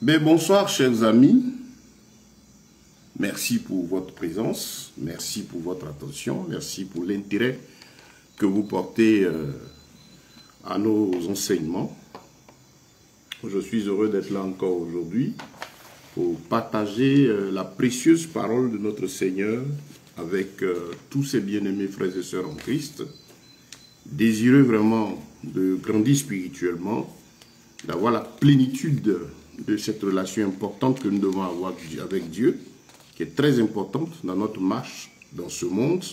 Mais bonsoir chers amis, merci pour votre présence, merci pour votre attention, merci pour l'intérêt que vous portez à nos enseignements. Je suis heureux d'être là encore aujourd'hui pour partager la précieuse parole de notre Seigneur avec tous ses bien-aimés frères et sœurs en Christ, désireux vraiment de grandir spirituellement, d'avoir la plénitude de cette relation importante que nous devons avoir avec Dieu, qui est très importante dans notre marche dans ce monde,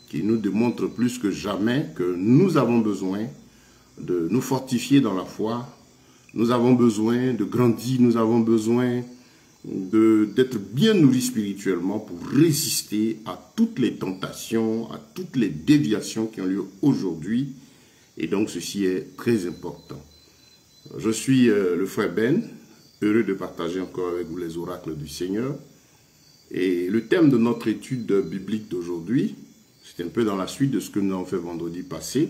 qui nous démontre plus que jamais que nous avons besoin de nous fortifier dans la foi, nous avons besoin de grandir, nous avons besoin d'être bien nourris spirituellement pour résister à toutes les tentations, à toutes les déviations qui ont lieu aujourd'hui. Et donc ceci est très important. Je suis le frère Ben, heureux de partager encore avec vous les oracles du Seigneur. Et le thème de notre étude biblique d'aujourd'hui, c'est un peu dans la suite de ce que nous avons fait vendredi passé,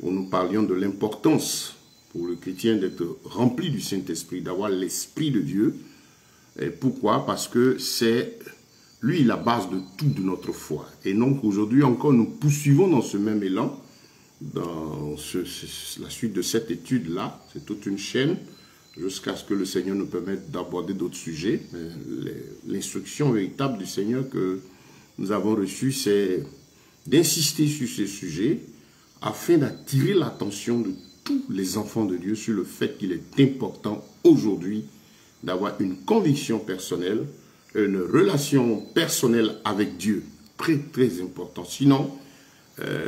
où nous parlions de l'importance pour le chrétien d'être rempli du Saint-Esprit, d'avoir l'Esprit de Dieu. Et pourquoi? Parce que c'est lui la base de tout de notre foi. Et donc aujourd'hui encore, nous poursuivons dans ce même élan, dans la suite de cette étude-là. C'est toute une chaîne, jusqu'à ce que le Seigneur nous permette d'aborder d'autres sujets. L'instruction véritable du Seigneur que nous avons reçue, c'est d'insister sur ces sujets afin d'attirer l'attention de tous les enfants de Dieu sur le fait qu'il est important aujourd'hui d'avoir une conviction personnelle, une relation personnelle avec Dieu. Très, très important. Sinon,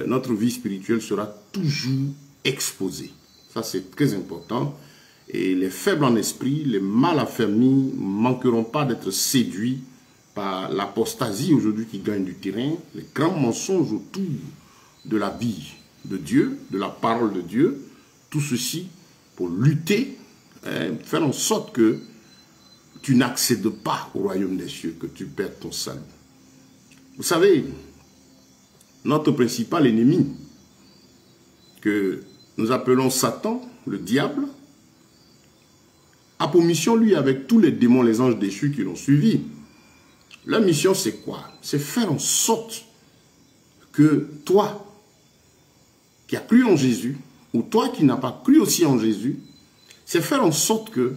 notre vie spirituelle sera toujours exposée. Ça, c'est très important. Et les faibles en esprit, les mal affermis, ne manqueront pas d'être séduits par l'apostasie aujourd'hui qui gagne du terrain, les grands mensonges autour de la vie de Dieu, de la parole de Dieu. Tout ceci pour lutter, faire en sorte que tu n'accèdes pas au royaume des cieux, que tu perds ton salut. Vous savez, notre principal ennemi, que nous appelons Satan, le diable, a pour mission, lui, avec tous les démons, les anges déchus qui l'ont suivi. Leur mission, c'est quoi? C'est faire en sorte que toi, qui as cru en Jésus, ou toi qui n'as pas cru aussi en Jésus, c'est faire en sorte que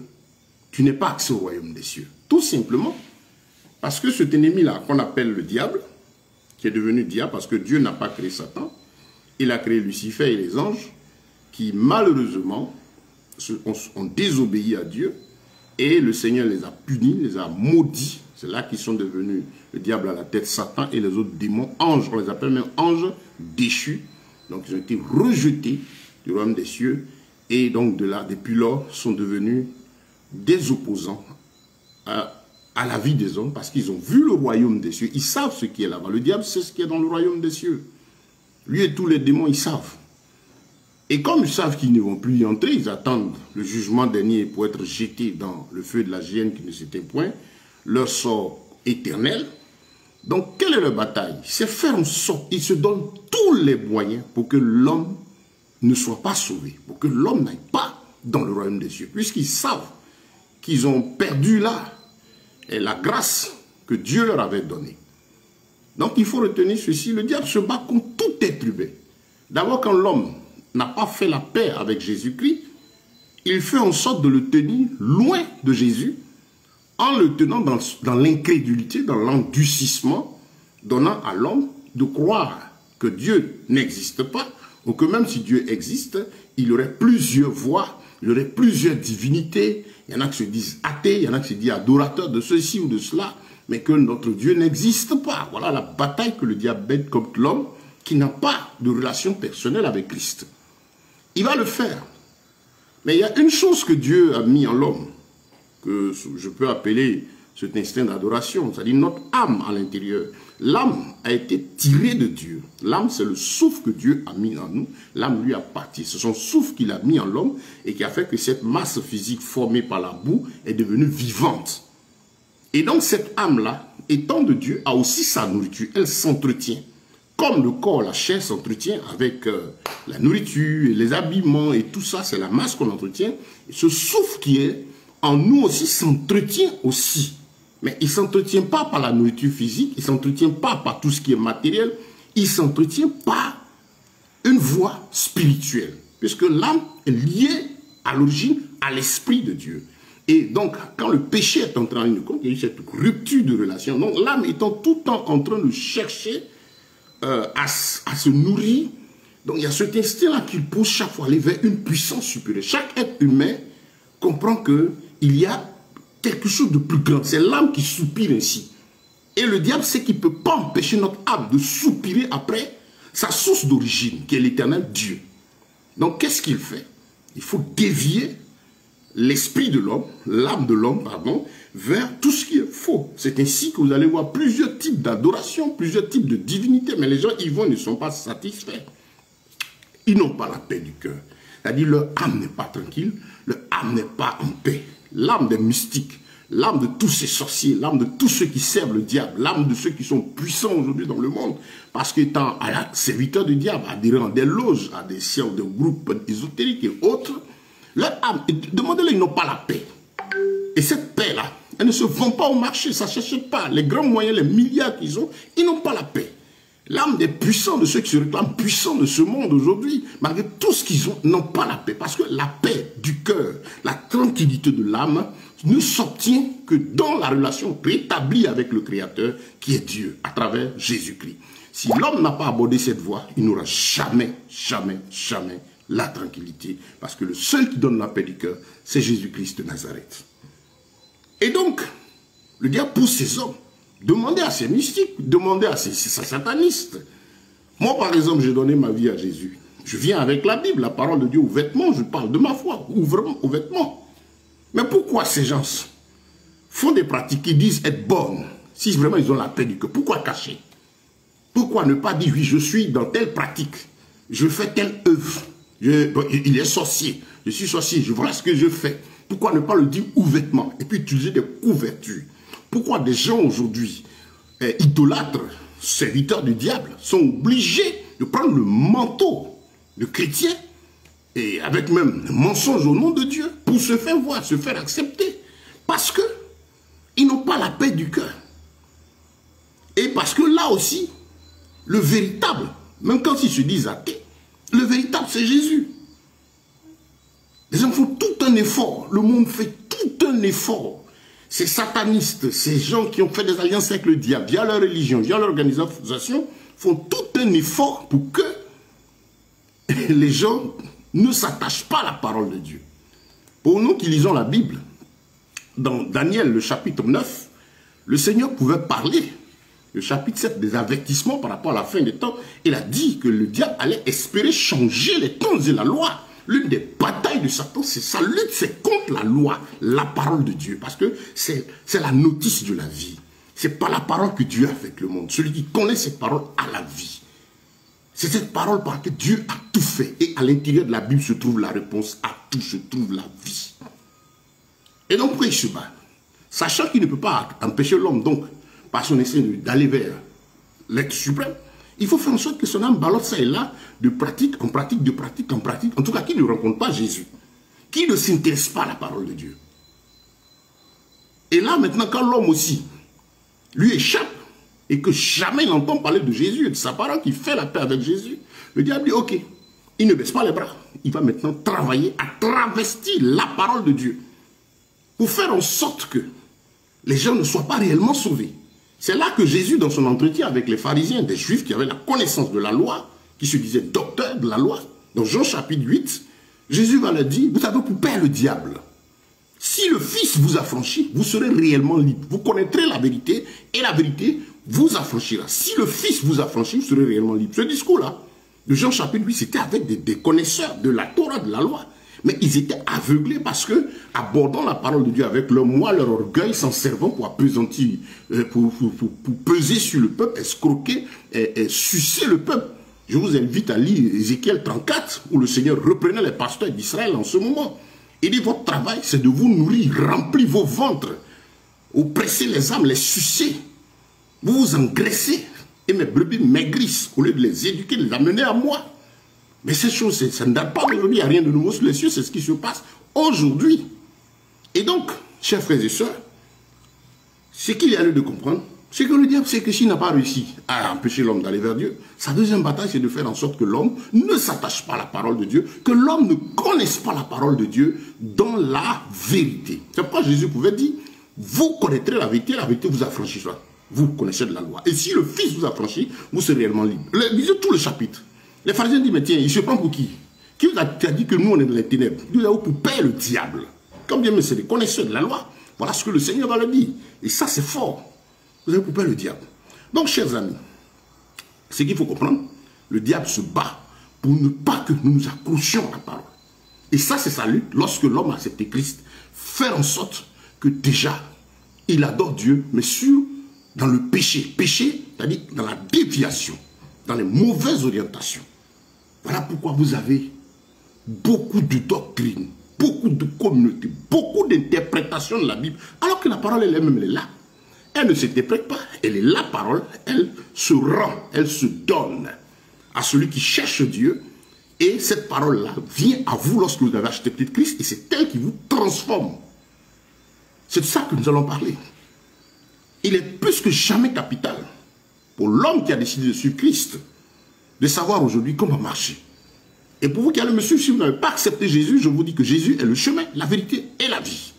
tu n'aies pas accès au royaume des cieux. Tout simplement parce que cet ennemi-là, qu'on appelle le diable, qui est devenu diable parce que Dieu n'a pas créé Satan, il a créé Lucifer et les anges, qui malheureusement ont désobéi à Dieu, et le Seigneur les a punis, les a maudits. C'est là qu'ils sont devenus le diable à la tête, Satan et les autres démons, anges, on les appelle même anges déchus. Donc ils ont été rejetés du royaume des cieux, et donc de là, depuis lors, sont devenus des opposants à la vie des hommes, parce qu'ils ont vu le royaume des cieux, ils savent ce qui est là-bas. Le diable sait ce qui est dans le royaume des cieux. Lui et tous les démons, ils savent. Et comme ils savent qu'ils ne vont plus y entrer, ils attendent le jugement dernier pour être jetés dans le feu de la géhenne qui ne s'éteint point, leur sort éternel. Donc, quelle est leur bataille? C'est faire en sorte, ils se donnent tous les moyens pour que l'homme ne soit pas sauvé, pour que l'homme n'aille pas dans le royaume des cieux, puisqu'ils savent qu'ils ont perdu là la grâce que Dieu leur avait donnée. Donc, il faut retenir ceci, le diable se bat contre tout être humain. D'abord, quand l'homme n'a pas fait la paix avec Jésus-Christ, il fait en sorte de le tenir loin de Jésus, en le tenant dans l'incrédulité, dans l'endurcissement, donnant à l'homme de croire que Dieu n'existe pas, ou que même si Dieu existe, il y aurait plusieurs voies, il y aurait plusieurs divinités. Il y en a qui se disent athées, il y en a qui se disent adorateurs de ceci ou de cela, mais que notre Dieu n'existe pas. Voilà la bataille que le diable mène contre l'homme qui n'a pas de relation personnelle avec Christ. Il va le faire. Mais il y a une chose que Dieu a mis en l'homme, que je peux appeler cet instinct d'adoration, c'est-à-dire notre âme à l'intérieur. L'âme a été tirée de Dieu. L'âme, c'est le souffle que Dieu a mis en nous. L'âme lui appartient. C'est son souffle qu'il a mis en l'homme et qui a fait que cette masse physique formée par la boue est devenue vivante. Et donc cette âme-là, étant de Dieu, a aussi sa nourriture. Elle s'entretient. Comme le corps, la chair s'entretient avec la nourriture, les habillements et tout ça, c'est la masse qu'on entretient. Et ce souffle qui est en nous aussi s'entretient aussi. Mais il ne s'entretient pas par la nourriture physique, il ne s'entretient pas par tout ce qui est matériel, il s'entretient par une voie spirituelle. Puisque l'âme est liée à l'origine à l'Esprit de Dieu. Et donc, quand le péché est entré en une compte, il y a eu cette rupture de relation. Donc, l'âme étant tout le temps en train de chercher à se nourrir. Donc, il y a cet instinct-là qui pousse chaque fois à aller vers une puissance supérieure. Chaque être humain comprend qu'il y a quelque chose de plus grand. C'est l'âme qui soupire ainsi. Et le diable sait qu'il ne peut pas empêcher notre âme de soupirer après sa source d'origine, qui est l'éternel Dieu. Donc, qu'est-ce qu'il fait? Il faut dévier l'esprit de l'homme, l'âme de l'homme, pardon, vers tout ce qui est faux. C'est ainsi que vous allez voir plusieurs types d'adoration, plusieurs types de divinité, mais les gens y vont, ils ne sont pas satisfaits. Ils n'ont pas la paix du cœur. C'est-à-dire, leur âme n'est pas tranquille, leur âme n'est pas en paix. L'âme des mystiques, l'âme de tous ces sorciers, l'âme de tous ceux qui servent le diable, l'âme de ceux qui sont puissants aujourd'hui dans le monde, parce qu'étant serviteurs du diable, adhérents à des loges, à des sièges de groupes ésotériques et autres, leur âme, demandez-leur, ils n'ont pas la paix. Et cette paix-là, elle ne se vend pas au marché, ça ne cherche pas. Les grands moyens, les milliards qu'ils ont, ils n'ont pas la paix. L'âme des puissants, de ceux qui se réclament puissants de ce monde aujourd'hui, malgré tout ce qu'ils ont, n'ont pas la paix. Parce que la paix du cœur, la tranquillité de l'âme, ne s'obtient que dans la relation rétablie avec le Créateur, qui est Dieu, à travers Jésus-Christ. Si l'homme n'a pas abordé cette voie, il n'aura jamais, jamais, jamais la tranquillité. Parce que le seul qui donne la paix du cœur, c'est Jésus-Christ de Nazareth. Et donc, le diable pousse ces hommes. Demandez à ces mystiques, demandez à ces satanistes. Moi, par exemple, j'ai donné ma vie à Jésus. Je viens avec la Bible, la parole de Dieu, aux vêtements, je parle de ma foi, ouvrement aux vêtements. Mais pourquoi ces gens font des pratiques qui disent être bonnes, si vraiment ils ont la paix du cœur? Pourquoi cacher? Pourquoi ne pas dire, oui, je suis dans telle pratique, je fais telle œuvre, il est sorcier, je suis sorcier, voilà ce que je fais. Pourquoi ne pas le dire ouvertement et puis utiliser des couvertures? Pourquoi des gens aujourd'hui, idolâtres, serviteurs du diable, sont obligés de prendre le manteau de chrétien et avec même le mensonge au nom de Dieu pour se faire voir, se faire accepter? Parce que ils n'ont pas la paix du cœur. Et parce que là aussi, le véritable, même quand ils se disent athées, le véritable c'est Jésus. Les gens font tout un effort, le monde fait tout un effort. Ces satanistes, ces gens qui ont fait des alliances avec le diable, via leur religion, via leur organisation, font tout un effort pour que les gens ne s'attachent pas à la parole de Dieu. Pour nous qui lisons la Bible, dans Daniel, le chapitre 9, le Seigneur pouvait parler, le chapitre 7, des avertissements par rapport à la fin des temps. Il a dit que le diable allait espérer changer les temps et la loi. L'une des batailles de Satan, c'est sa lutte, c'est contre la loi, la parole de Dieu. Parce que c'est la notice de la vie. Ce n'est pas la parole que Dieu a avec le monde. Celui qui connaît cette parole a la vie. C'est cette parole par laquelle Dieu a tout fait. Et à l'intérieur de la Bible se trouve la réponse à tout, se trouve la vie. Et donc pourquoi il se bat? Sachant qu'il ne peut pas empêcher l'homme, donc, par son essai d'aller vers l'être suprême, il faut faire en sorte que son âme ballotte ça et là, de pratique en pratique, de pratique en pratique. En tout cas, qu'il ne rencontre pas Jésus. Qui ne s'intéresse pas à la parole de Dieu. Et là, maintenant, quand l'homme aussi lui échappe, et que jamais il n'entend parler de Jésus et de sa parole, qui fait la paix avec Jésus, le diable dit, ok, il ne baisse pas les bras. Il va maintenant travailler à travestir la parole de Dieu, pour faire en sorte que les gens ne soient pas réellement sauvés. C'est là que Jésus, dans son entretien avec les pharisiens, des juifs qui avaient la connaissance de la loi, qui se disaient docteurs de la loi, dans Jean chapitre 8, Jésus va leur dire, vous avez pour père le diable. Si le Fils vous affranchit, vous serez réellement libre. Vous connaîtrez la vérité, et la vérité vous affranchira. Si le Fils vous affranchit, vous serez réellement libre. Ce discours-là, de Jean chapitre 8, c'était avec des connaisseurs de la Torah, de la loi. Mais ils étaient aveuglés parce que, abordant la parole de Dieu avec leur moi, leur orgueil, s'en servant pour appesantir, pour peser sur le peuple, escroquer et sucer le peuple. Je vous invite à lire Ézéchiel 34, où le Seigneur reprenait les pasteurs d'Israël en ce moment. Il dit, votre travail, c'est de vous nourrir, remplir vos ventres, oppresser les âmes, les sucer. Vous vous engraissez, et mes brebis maigrissent, au lieu de les éduquer, de les amener à moi. Mais ces choses, ça ne date pas d'aujourd'hui, il n'y a rien de nouveau sous les cieux, c'est ce qui se passe aujourd'hui. Et donc, chers frères et sœurs, ce qu'il y a lieu de comprendre, c'est que le diable sait que s'il n'a pas réussi à empêcher l'homme d'aller vers Dieu, sa deuxième bataille, c'est de faire en sorte que l'homme ne s'attache pas à la parole de Dieu, que l'homme ne connaisse pas la parole de Dieu dans la vérité. C'est pourquoi Jésus pouvait dire, vous connaîtrez la vérité vous affranchira. Vous connaissez de la loi. Et si le Fils vous affranchit, vous serez réellement libre. Lisez tout le chapitre. Les pharisiens disent, mais tiens, il se prend pour qui? Qui vous a dit que nous, on est dans les ténèbres? Nous avons pour payer le diable. Comme bien, mais c'est des connaisseurs de la loi. Voilà ce que le Seigneur va leur dire. Et ça, c'est fort. Vous avez pour payer le diable. Donc, chers amis, ce qu'il faut comprendre, le diable se bat pour ne pas que nous nous accrochions à la parole. Et ça, c'est sa lutte lorsque l'homme a accepté Christ. Faire en sorte que déjà, il adore Dieu, mais dans le péché. Péché, c'est-à-dire dans la déviation, dans les mauvaises orientations. Voilà pourquoi vous avez beaucoup de doctrines, beaucoup de communautés, beaucoup d'interprétations de la Bible, alors que la parole elle-même, elle est là. Elle ne s'interprète pas, elle est la parole, elle se rend, elle se donne à celui qui cherche Dieu. Et cette parole-là vient à vous lorsque vous avez acheté Christ et c'est elle qui vous transforme. C'est de ça que nous allons parler. Il est plus que jamais capital pour l'homme qui a décidé de suivre Christ de savoir aujourd'hui comment marcher. Et pour vous qui allez me suivre, si vous n'avez pas accepté Jésus, je vous dis que Jésus est le chemin, la vérité et la vie.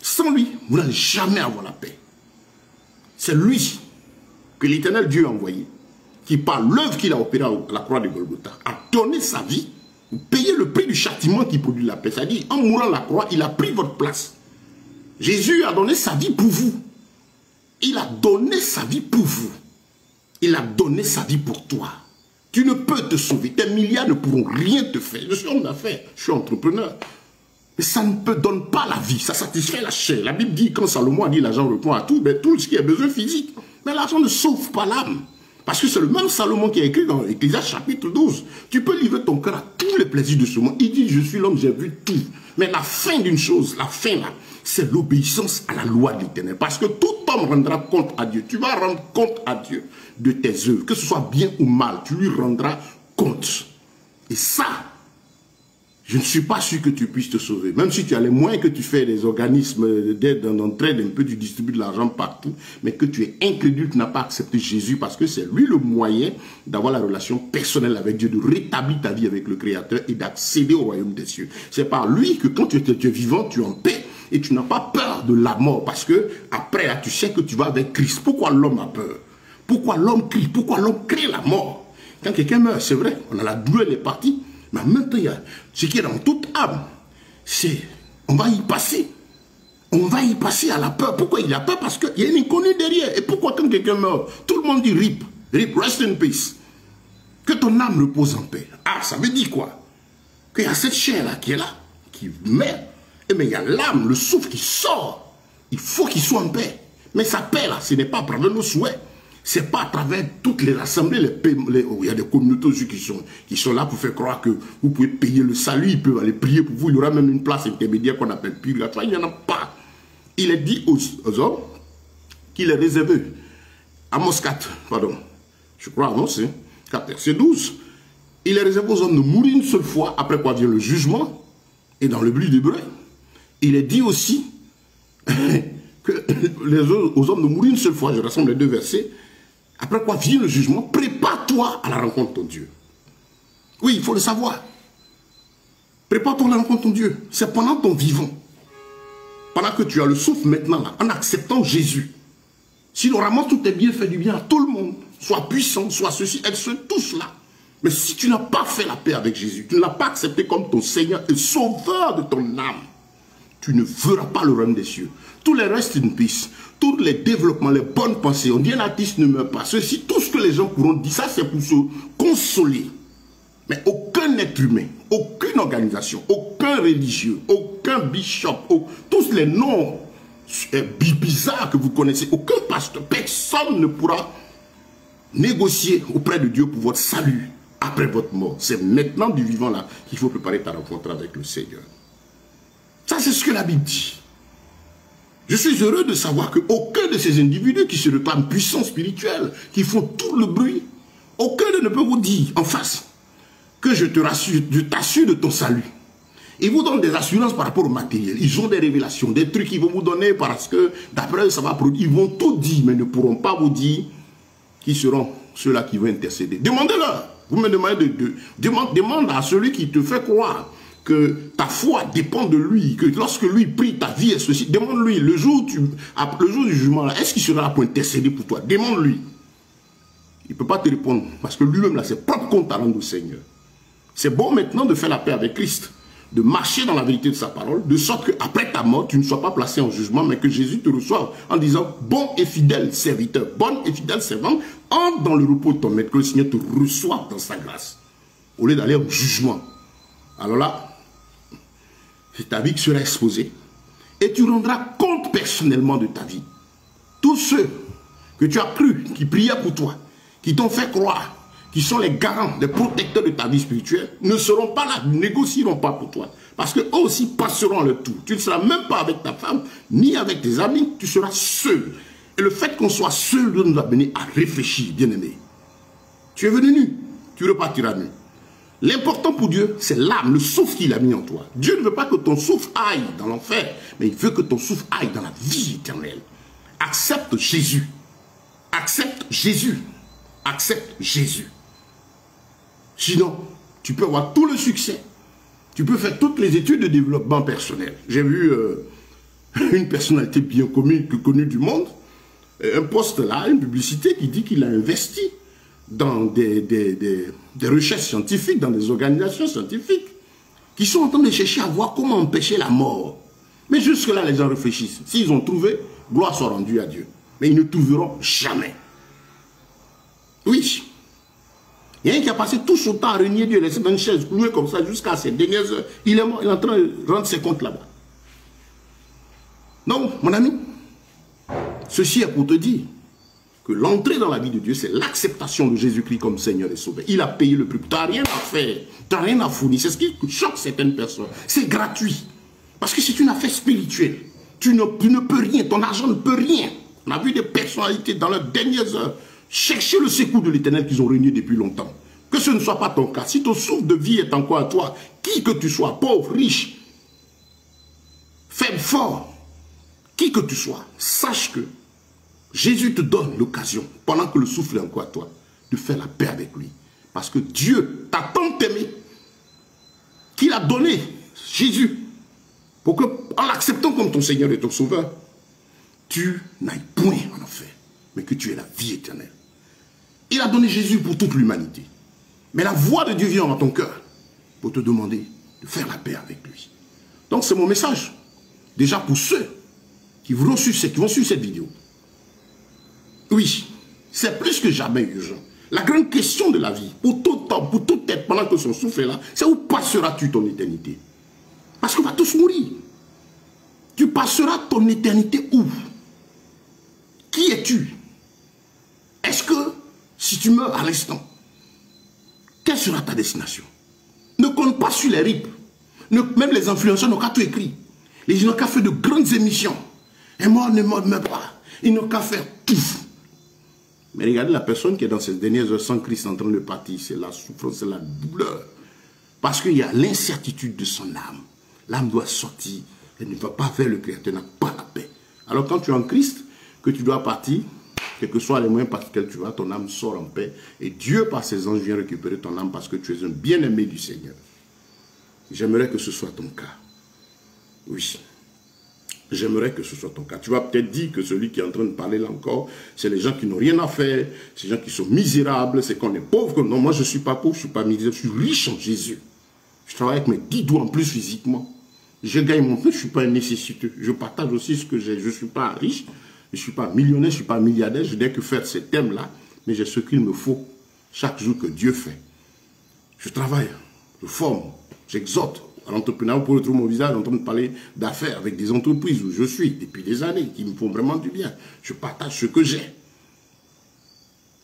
Sans lui, vous n'allez jamais avoir la paix. C'est lui que l'Éternel Dieu a envoyé, qui par l'œuvre qu'il a opérée à la croix de Golgotha, a donné sa vie, pour payer le prix du châtiment qui produit la paix. C'est-à-dire, en mourant à la croix, il a pris votre place. Jésus a donné sa vie pour vous. Il a donné sa vie pour vous. Il a donné sa vie pour toi. Tu ne peux te sauver. Tes milliards ne pourront rien te faire. Je suis homme d'affaires, je suis entrepreneur. Mais ça ne peut donner pas la vie, ça satisfait la chair. La Bible dit, quand Salomon a dit l'argent répond à tout, ben, tout ce qui est besoin physique. Mais l'argent ne sauve pas l'âme. Parce que c'est le même Salomon qui a écrit dans Ecclésiaste chapitre 12. Tu peux livrer ton cœur à tous les plaisirs de ce monde. Il dit, je suis l'homme, j'ai vu tout. Mais la fin d'une chose, la fin là, c'est l'obéissance à la loi de l'Éternel. Parce que tout homme rendra compte à Dieu. Tu vas rendre compte à Dieu de tes œuvres. Que ce soit bien ou mal, tu lui rendras compte. Et ça, je ne suis pas sûr que tu puisses te sauver. Même si tu as les moyens, que tu fais des organismes d'aide, d'entraide, un peu, tu distribues de l'argent partout, mais que tu es incrédule, tu n'as pas accepté Jésus parce que c'est lui le moyen d'avoir la relation personnelle avec Dieu, de rétablir ta vie avec le Créateur et d'accéder au royaume des cieux. C'est par lui que quand tu es vivant, tu es en paix et tu n'as pas peur de la mort parce que après, là, tu sais que tu vas avec Christ. Pourquoi l'homme a peur? Pourquoi l'homme crie? Pourquoi l'homme crée la mort? Quand quelqu'un meurt, c'est vrai, on a la douleur, elle est partie. Mais maintenant, il y a ce qui est dans toute âme, c'est, on va y passer. On va y passer à la peur. Pourquoi il y a peur? Parce qu'il y a une inconnue derrière. Et pourquoi quand quelqu'un meurt, tout le monde dit RIP, RIP, rest in peace. Que ton âme repose en paix. Ah, ça veut dire quoi? Qu'il y a cette chair-là qui est là, qui meurt. Et mais il y a l'âme, le souffle qui sort. Il faut qu'il soit en paix. Mais sa paix, là, ce n'est pas à travers nos souhaits. Ce n'est pas à travers toutes les assemblées, il y a des communautés aussi qui sont là pour faire croire que vous pouvez payer le salut, ils peuvent aller prier pour vous. Il y aura même une place intermédiaire qu'on appelle purgatoire. Il n'y en a pas. Il est dit aux hommes qu'il est réservé. Amos 4, pardon, je crois, non, c'est 4, verset 12. Il est réservé aux hommes de mourir une seule fois, après quoi vient le jugement. Et dans le livre d'Hébreux, il est dit aussi que aux hommes de mourir une seule fois, je rassemble les deux versets. Après quoi vient le jugement, prépare-toi à la rencontre de ton Dieu. Oui, il faut le savoir. Prépare-toi à la rencontre de ton Dieu. C'est pendant ton vivant. Pendant que tu as le souffle maintenant, là, en acceptant Jésus. Si normalement tout est bien, fait du bien à tout le monde, soit puissant, soit ceci, elles sont tous là. Mais si tu n'as pas fait la paix avec Jésus, tu ne l'as pas accepté comme ton Seigneur et sauveur de ton âme, tu ne verras pas le royaume des cieux. Tous les restes in peace, tous les développements, les bonnes pensées, on dit un artiste ne meurt pas. Ceci, tout ce que les gens pourront dire, ça c'est pour se consoler. Mais aucun être humain, aucune organisation, aucun religieux, aucun bishop, tous les noms bizarres que vous connaissez, aucun pasteur, personne ne pourra négocier auprès de Dieu pour votre salut après votre mort. C'est maintenant du vivant là qu'il faut préparer ta rencontre avec le Seigneur. Ça c'est ce que la Bible dit. Je suis heureux de savoir qu'aucun de ces individus qui se réclament puissants spirituels, qui font tout le bruit, aucun ne peut vous dire en face que je te rassure, je t'assure de ton salut. Ils vous donnent des assurances par rapport au matériel. Ils ont des révélations, des trucs qu'ils vont vous donner parce que d'après eux, ça va produire. Ils vont tout dire, mais ne pourront pas vous dire qui seront ceux-là qui vont intercéder. Demandez-leur. Vous me demandez demande à celui qui te fait croire que ta foi dépend de lui, que lorsque lui prie, ta vie est ceci. Demande-lui, le jour du jugement, est-ce qu'il sera là pour intercéder pour toi? Demande-lui. Il ne peut pas te répondre parce que lui-même a ses propres comptes à rendre au Seigneur. C'est bon maintenant de faire la paix avec Christ, de marcher dans la vérité de sa parole, de sorte qu'après ta mort, tu ne sois pas placé en jugement, mais que Jésus te reçoive en disant « Bon et fidèle serviteur, bonne et fidèle servante, entre dans le repos de ton maître, que le Seigneur te reçoive dans sa grâce. » Au lieu d'aller au jugement. Alors là, c'est ta vie qui sera exposée. Et tu rendras compte personnellement de ta vie. Tous ceux que tu as cru, qui priaient pour toi, qui t'ont fait croire, qui sont les garants, les protecteurs de ta vie spirituelle, ne seront pas là, ne négocieront pas pour toi. Parce qu'eux aussi passeront le tour. Tu ne seras même pas avec ta femme, ni avec tes amis, tu seras seul. Et le fait qu'on soit seul doit nous amener à réfléchir, bien-aimé. Tu es venu nu, tu repartiras nu. L'important pour Dieu, c'est l'âme, le souffle qu'il a mis en toi. Dieu ne veut pas que ton souffle aille dans l'enfer, mais il veut que ton souffle aille dans la vie éternelle. Accepte Jésus. Accepte Jésus. Accepte Jésus. Sinon, tu peux avoir tout le succès. Tu peux faire toutes les études de développement personnel. J'ai vu une personnalité bien connue du monde, un poste là, une publicité qui dit qu'il a investi dans des recherches scientifiques, dans des organisations scientifiques, qui sont en train de chercher à voir comment empêcher la mort. Mais jusque-là, les gens réfléchissent. S'ils ont trouvé, gloire soit rendue à Dieu. Mais ils ne trouveront jamais. Oui. Il y a un qui a passé tout son temps à renier Dieu, laisser dans une chaise clouée comme ça jusqu'à ses dernières heures. Il est mort, il est en train de rendre ses comptes là-bas. Donc, mon ami, ceci est pour te dire que l'entrée dans la vie de Dieu, c'est l'acceptation de Jésus-Christ comme Seigneur et Sauveur. Il a payé le prix. Tu n'as rien à faire, tu n'as rien à fournir. C'est ce qui choque certaines personnes. C'est gratuit. Parce que c'est une affaire spirituelle. Tu ne peux rien, ton argent ne peut rien. On a vu des personnalités dans leurs dernières heures chercher le secours de l'Éternel qu'ils ont régné depuis longtemps. Que ce ne soit pas ton cas. Si ton souffle de vie est encore à toi, qui que tu sois, pauvre, riche, faible, fort, qui que tu sois, sache que Jésus te donne l'occasion, pendant que le souffle est encore à toi, de faire la paix avec lui. Parce que Dieu t'a tant aimé qu'il a donné Jésus pour que, en l'acceptant comme ton Seigneur et ton Sauveur, tu n'ailles point en enfer, mais que tu aies la vie éternelle. Il a donné Jésus pour toute l'humanité. Mais la voix de Dieu vient dans ton cœur pour te demander de faire la paix avec lui. Donc c'est mon message. Déjà pour ceux qui vont suivre cette vidéo. Oui, c'est plus que jamais urgent. La grande question de la vie, pour tout temps, pour toute tête, pendant que son souffle est là, c'est où passeras-tu ton éternité? Parce qu'on va tous mourir. Tu passeras ton éternité où? Qui es-tu? Est-ce que, si tu meurs à l'instant, quelle sera ta destination? Ne compte pas sur les rips. Même les influenceurs n'ont qu'à tout écrit. Les gens n'ont qu'à faire de grandes émissions. Et moi, ne meurt pas. Ils n'ont qu'à faire tout. Mais regardez la personne qui est dans ces dernières heures sans Christ en train de partir. C'est la souffrance, c'est la douleur. Parce qu'il y a l'incertitude de son âme. L'âme doit sortir. Elle ne va pas vers le Créateur, n'a pas la paix. Alors quand tu es en Christ, que tu dois partir, quels que soient les moyens par lesquels tu vas, ton âme sort en paix. Et Dieu, par ses anges, vient récupérer ton âme parce que tu es un bien-aimé du Seigneur. J'aimerais que ce soit ton cas. Oui. J'aimerais que ce soit ton cas. Tu vas peut-être dire que celui qui est en train de parler là encore, c'est les gens qui n'ont rien à faire, c'est les gens qui sont misérables, c'est qu'on est pauvre. Non, moi je ne suis pas pauvre, je ne suis pas misérable, je suis riche en Jésus. Je travaille avec mes 10 doigts en plus physiquement. Je gagne mon peu, je ne suis pas un nécessiteux. Je partage aussi ce que j'ai. Je ne suis pas riche, je ne suis pas millionnaire, je ne suis pas milliardaire. Je n'ai que faire ces thèmes-là, mais j'ai ce qu'il me faut chaque jour que Dieu fait. Je travaille, je forme, j'exhorte. À l'entrepreneur, pour retrouver mon visage, en train de parler d'affaires avec des entreprises où je suis depuis des années, qui me font vraiment du bien. Je partage ce que j'ai.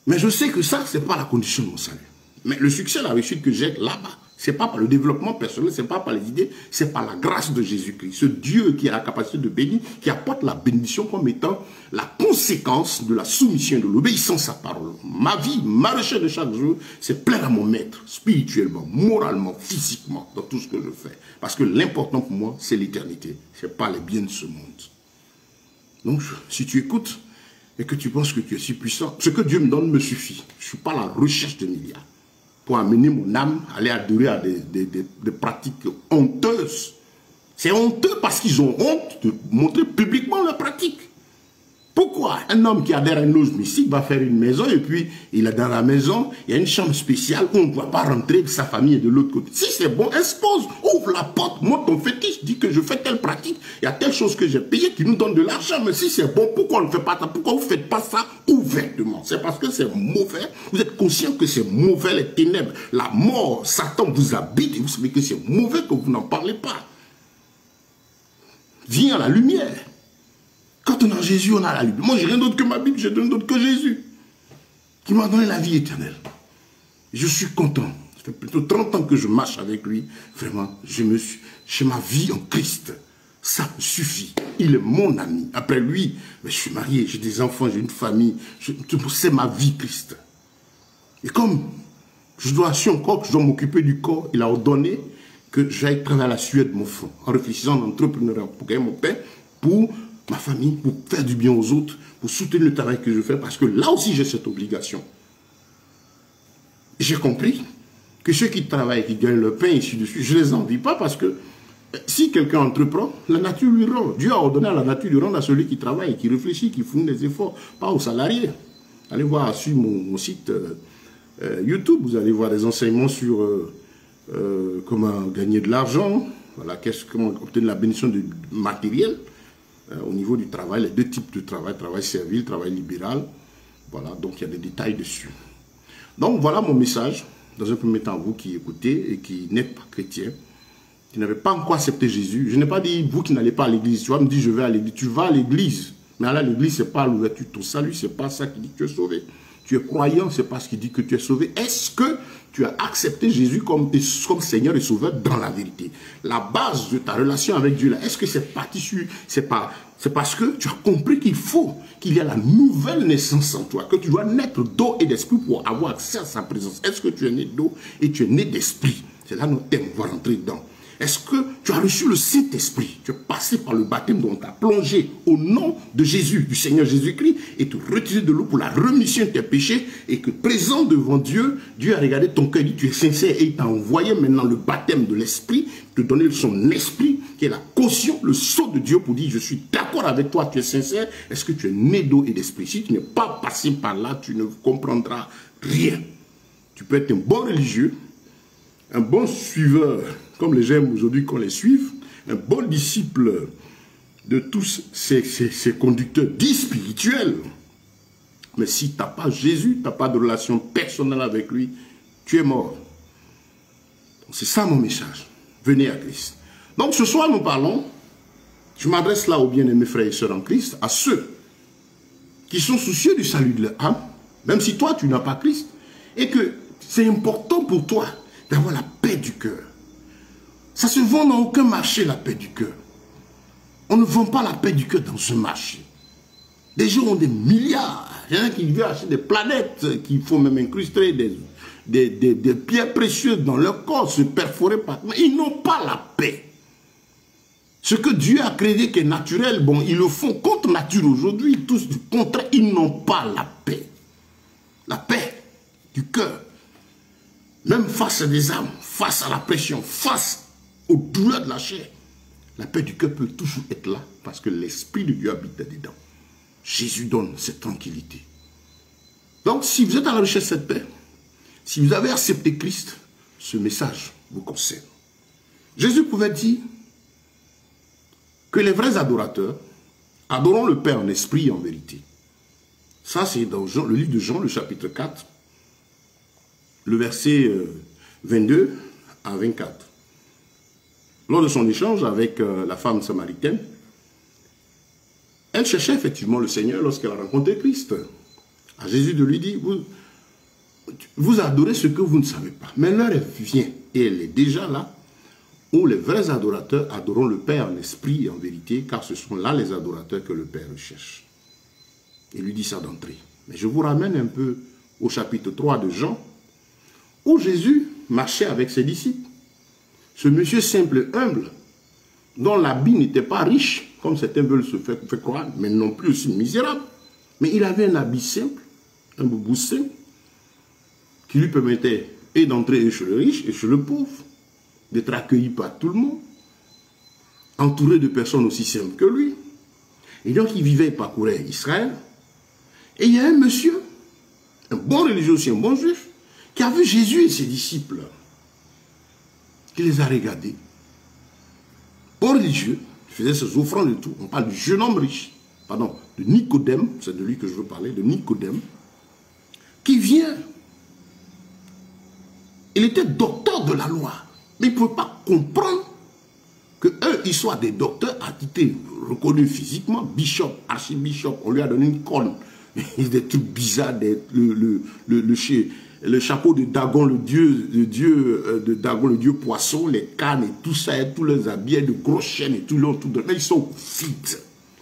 Mais je sais que ça, ce n'est pas la condition de mon salut. Mais le succès, la réussite que j'ai là-bas, Ce n'est pas par le développement personnel, ce n'est pas par les idées, c'est par la grâce de Jésus-Christ. Ce Dieu qui a la capacité de bénir, qui apporte la bénédiction comme étant la conséquence de la soumission et de l'obéissance à sa parole. Ma vie, ma recherche de chaque jour, c'est plaire à mon maître, spirituellement, moralement, physiquement, dans tout ce que je fais. Parce que l'important pour moi, c'est l'éternité. Ce n'est pas les biens de ce monde. Donc, si tu écoutes et que tu penses que tu es si puissant, ce que Dieu me donne me suffit. Je ne suis pas à la recherche de milliards pour amener mon âme à aller adorer à des pratiques honteuses. C'est honteux parce qu'ils ont honte de montrer publiquement leurs pratiques. Pourquoi un homme qui adhère à une loge mystique va faire une maison et puis il est dans la maison, il y a une chambre spéciale où on ne doit pas rentrer, sa famille est de l'autre côté. Si c'est bon, expose, ouvre la porte, montre ton fétiche, dis que je fais telle pratique, il y a telle chose que j'ai payée qui nous donne de l'argent. Mais si c'est bon, pourquoi on ne fait pas ça? Pourquoi vous ne faites pas ça ouvertement? C'est parce que c'est mauvais. Vous êtes conscient que c'est mauvais, les ténèbres, la mort, Satan vous habite et vous savez que c'est mauvais que vous n'en parlez pas. Viens à la lumière. Quand on a Jésus, on a la Bible. Moi, j'ai rien d'autre que ma Bible, j'ai rien d'autre que Jésus, qui m'a donné la vie éternelle. Je suis content. Ça fait plutôt 30 ans que je marche avec lui. Vraiment, j'ai ma vie en Christ. Ça me suffit. Il est mon ami. Après lui, je suis marié, j'ai des enfants, j'ai une famille. C'est ma vie, Christ. Et comme je dois m'occuper du corps, il a ordonné que j'aille travailler à la Suède, mon front, en réfléchissant en entrepreneuriat pour gagner mon pain, pour ma famille, pour faire du bien aux autres, pour soutenir le travail que je fais, parce que là aussi j'ai cette obligation. J'ai compris que ceux qui travaillent, qui gagnent leur pain ici dessus, je ne les envie pas parce que si quelqu'un entreprend, la nature lui rend. Dieu a ordonné à la nature de rendre à celui qui travaille, qui réfléchit, qui fournit des efforts, pas aux salariés. Allez voir sur mon site YouTube, vous allez voir des enseignements sur comment gagner de l'argent, voilà, comment obtenir la bénédiction du matériel. Au niveau du travail, les deux types de travail, travail servile, travail libéral. Voilà, donc il y a des détails dessus. Donc voilà mon message, dans un premier temps, vous qui écoutez et qui n'êtes pas chrétien, qui n'avez pas encore accepté Jésus. Je n'ai pas dit, vous qui n'allez pas à l'église, tu vas me dire, je vais à l'église. Tu vas à l'église, mais à l'église, ce n'est pas l'ouverture de ton salut, ce n'est pas ça qui dit que tu es sauvé. Tu es croyant, c'est pas ce qui dit que tu es sauvé. Est-ce que tu as accepté Jésus comme Seigneur et Sauveur dans la vérité? La base de ta relation avec Dieu, est-ce que c'est parti sur... C'est parce que tu as compris qu'il faut qu'il y ait la nouvelle naissance en toi, que tu dois naître d'eau et d'esprit pour avoir accès à sa présence. Est-ce que tu es né d'eau et tu es né d'esprit? C'est là notre thème, on va rentrer dedans. Est-ce que tu as reçu le Saint-Esprit? Tu es passé par le baptême dont tu as plongé au nom de Jésus, du Seigneur Jésus-Christ, et te retirer de l'eau pour la rémission de tes péchés, et que présent devant Dieu, Dieu a regardé ton cœur, il dit tu es sincère, et il t'a envoyé maintenant le baptême de l'Esprit, te donner son Esprit, qui est la caution, le sceau de Dieu pour dire je suis d'accord avec toi, tu es sincère. Est-ce que tu es né d'eau et d'esprit? Si tu n'es pas passé par là, tu ne comprendras rien. Tu peux être un bon religieux, un bon suiveur, comme les gens aujourd'hui qu'on les suive, un bon disciple de tous ces conducteurs dits spirituels. Mais si tu n'as pas Jésus, tu n'as pas de relation personnelle avec lui, tu es mort. C'est ça mon message. Venez à Christ. Donc ce soir nous parlons, je m'adresse là aux bien-aimés frères et sœurs en Christ, à ceux qui sont soucieux du salut de leur âme, même si toi tu n'as pas Christ, et que c'est important pour toi d'avoir la paix du cœur. Ça se vend dans aucun marché, la paix du cœur. On ne vend pas la paix du cœur dans ce marché. Des gens ont des milliards. Il y en a qui veulent acheter des planètes, qui font même incruster des pierres précieuses dans leur corps, se perforer par... Mais ils n'ont pas la paix. Ce que Dieu a créé qui est naturel, bon, ils le font contre nature aujourd'hui. Tous du contraire, ils n'ont pas la paix. La paix du cœur. Même face à des âmes, face à la pression, face aux douleurs de la chair, la paix du cœur peut toujours être là parce que l'Esprit de Dieu habite dedans. Jésus donne cette tranquillité. Donc, si vous êtes à la recherche de cette paix, si vous avez accepté Christ, ce message vous concerne. Jésus pouvait dire que les vrais adorateurs adorons le Père en esprit et en vérité. Ça, c'est dans le livre de Jean, le chapitre 4, le verset 22 à 24. Lors de son échange avec la femme samaritaine, elle cherchait effectivement le Seigneur lorsqu'elle a rencontré Christ. À Jésus de lui dire, vous adorez ce que vous ne savez pas. Mais l'heure vient et elle est déjà là, où les vrais adorateurs adoreront le Père en esprit et en vérité, car ce sont là les adorateurs que le Père recherche. Il lui dit ça d'entrée. Mais je vous ramène un peu au chapitre 3 de Jean, où Jésus marchait avec ses disciples. Ce monsieur simple et humble, dont l'habit n'était pas riche, comme certains veulent se faire croire, mais non plus aussi misérable. Mais il avait un habit simple, un boubou simple, qui lui permettait et d'entrer chez le riche et chez le pauvre, d'être accueilli par tout le monde, entouré de personnes aussi simples que lui. Et donc il vivait et parcourait Israël. Et il y a un monsieur, un bon religieux aussi, un bon juif, qui a vu Jésus et ses disciples, qui les a regardés. Bon religieux, il faisait ses offrandes et tout. On parle du jeune homme riche, pardon, de Nicodème, c'est de lui que je veux parler, de Nicodème, qui vient. Il était docteur de la loi, mais il ne pouvait pas comprendre qu'eux, ils soient des docteurs attitrés, reconnus physiquement, bishop, archibishop, on lui a donné une corne, des trucs bizarres, le chapeau de Dagon, le dieu de Dagon, le dieu poisson, les cannes et tout ça, et tous les habits, de grosses chaînes et tout le tout. Mais ils sont vides.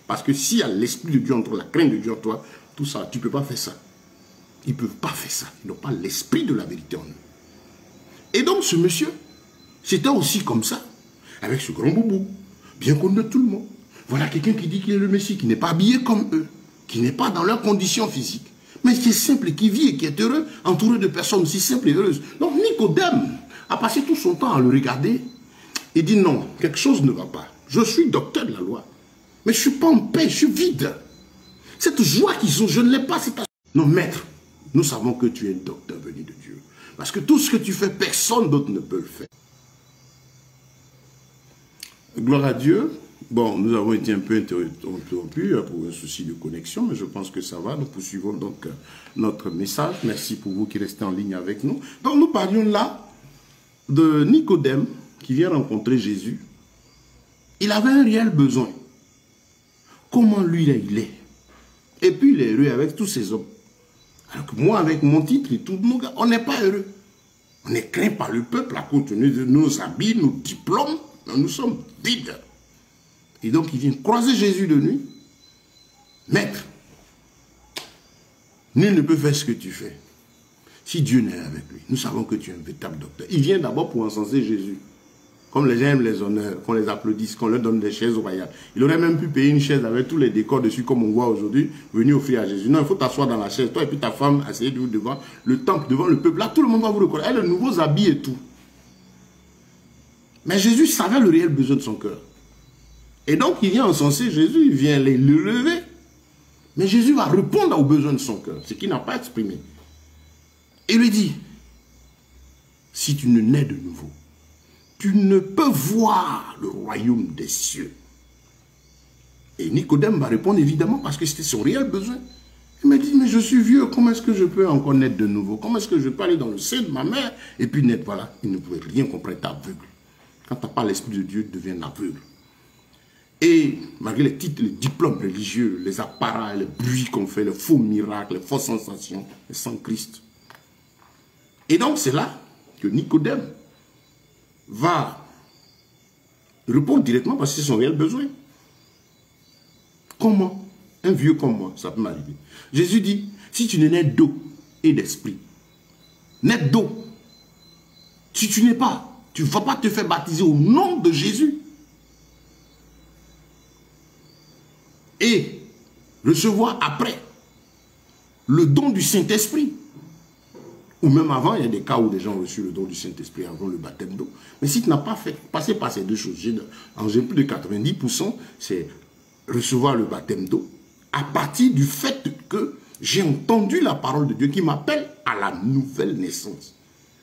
Parce que s'il y a l'esprit de Dieu en toi, la crainte de Dieu en toi, tout ça, tu ne peux pas faire ça. Ils ne peuvent pas faire ça. Ils n'ont pas l'esprit de la vérité en eux. Et donc ce monsieur, c'était aussi comme ça, avec ce grand boubou, bien connu de tout le monde. Voilà quelqu'un qui dit qu'il est le Messie, qui n'est pas habillé comme eux, qui n'est pas dans leurs conditions physiques, mais qui est simple, qui vit et qui est heureux, entouré de personnes aussi simples et heureuses. Donc Nicodème a passé tout son temps à le regarder et dit non, quelque chose ne va pas. Je suis docteur de la loi, mais je ne suis pas en paix, je suis vide. Cette joie qu'ils ont, je ne l'ai pas. Non, maître, nous savons que tu es un docteur venu de Dieu. Parce que tout ce que tu fais, personne d'autre ne peut le faire. Gloire à Dieu. Bon, nous avons été un peu interrompus pour un souci de connexion, mais je pense que ça va. Nous poursuivons donc notre message. Merci pour vous qui restez en ligne avec nous. Donc nous parlions là de Nicodème qui vient rencontrer Jésus. Il avait un réel besoin. Comment lui il est. Et puis il est heureux avec tous ces hommes. Alors que moi, avec mon titre et tous nos gars, on n'est pas heureux. On est craint par le peuple à cause de nos habits, nos diplômes. Nous sommes vides. Et donc, il vient croiser Jésus de nuit. Maître, nul ne peut faire ce que tu fais. Si Dieu n'est avec lui, nous savons que tu es un véritable docteur. Il vient d'abord pour encenser Jésus. Comme les gens aiment les honneurs, qu'on les applaudisse, qu'on leur donne des chaises royales. Il aurait même pu payer une chaise avec tous les décors dessus, comme on voit aujourd'hui, venir offrir à Jésus. Non, il faut t'asseoir dans la chaise, toi et puis ta femme, asseyez devant le temple, devant le peuple. Là, tout le monde va vous reconnaître. Elle a de nouveaux habits et tout. Mais Jésus savait le réel besoin de son cœur. Et donc, il vient encenser Jésus, il vient le lever. Mais Jésus va répondre aux besoins de son cœur, ce qu'il n'a pas exprimé. Il lui dit, si tu ne nais de nouveau, tu ne peux voir le royaume des cieux. Et Nicodème va répondre évidemment parce que c'était son réel besoin. Il m'a dit, mais je suis vieux, comment est-ce que je peux encore naître de nouveau? Comment est-ce que je peux aller dans le sein de ma mère et puis naître? Voilà, il ne pouvait rien comprendre, il est aveugle. Quand tu n'as pas l'esprit de Dieu, tu deviens aveugle. Et malgré les titres, les diplômes religieux, les apparats, les bruits qu'on fait, les faux miracles, les fausses sensations, les sans Christ. Et donc c'est là que Nicodème va répondre directement parce que c'est son réel besoin. Comment? Un vieux comme moi, ça peut m'arriver. Jésus dit, si tu ne nais d'eau et d'esprit, naître d'eau, si tu n'es pas, tu ne vas pas te faire baptiser au nom de Jésus. Et recevoir après le don du Saint-Esprit. Ou même avant, il y a des cas où des gens ont reçu le don du Saint-Esprit avant le baptême d'eau. Mais si tu n'as pas passé par ces deux choses, en plus de 90%, c'est recevoir le baptême d'eau à partir du fait que j'ai entendu la parole de Dieu qui m'appelle à la nouvelle naissance.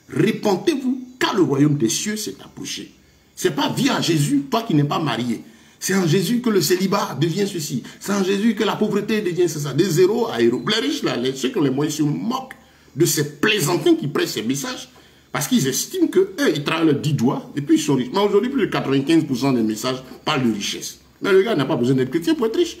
Répentez-vous, car le royaume des cieux s'est approché. Ce n'est pas via Jésus, toi qui n'es pas marié. C'est en Jésus que le célibat devient ceci. C'est en Jésus que la pauvreté devient ça. Des zéros à héros. Les riches, là, ceux qui ont les moyens se moquent de ces plaisantins qui prêchent ces messages. Parce qu'ils estiment qu'eux, ils travaillent leurs 10 doigts et puis ils sont riches. Mais aujourd'hui, plus de 95% des messages parlent de richesse. Mais le gars n'a pas besoin d'être chrétien pour être riche.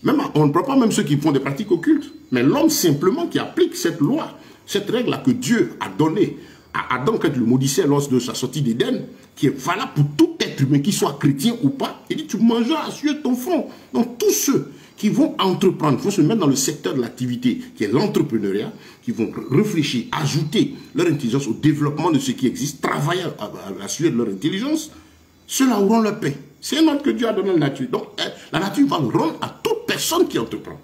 Même, on ne prend pas même ceux qui font des pratiques occultes. Mais l'homme simplement qui applique cette loi, cette règle-là que Dieu a donnée à Adam quand il le maudissait lors de sa sortie d'Éden, qui est valable pour tout être humain, qu'il soit chrétien ou pas. Il dit, tu mangeras sur ton front. Donc tous ceux qui vont entreprendre, vont se mettre dans le secteur de l'activité, qui est l'entrepreneuriat, qui vont réfléchir, ajouter leur intelligence au développement de ce qui existe, travailler à la suite de leur intelligence, ceux-là auront leur paix. C'est un ordre que Dieu a donné à la nature. Donc la nature va le rendre à toute personne qui entreprend.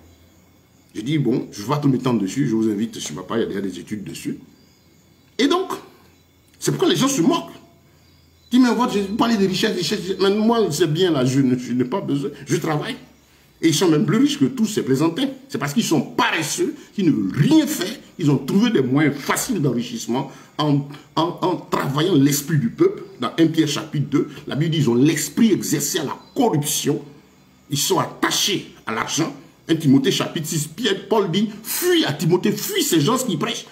Je dis, bon, je ne vais pas tout mes temps dessus, je vous invite, je ne sais pas, il y a déjà des études dessus. Et donc, c'est pourquoi les gens se moquent. Dis, mais vous parlez de richesse, mais moi, c'est bien là, je n'ai pas besoin, je travaille. Et ils sont même plus riches que tous ces plaisantins. C'est parce qu'ils sont paresseux, qu'ils ne veulent rien faire. Ils ont trouvé des moyens faciles d'enrichissement en travaillant l'esprit du peuple. Dans 1 Pierre chapitre 2, la Bible dit qu'ils ont l'esprit exercé à la corruption. Ils sont attachés à l'argent. 1 Timothée chapitre 6, Paul dit, fuis à Timothée, fuis ces gens qui prêchent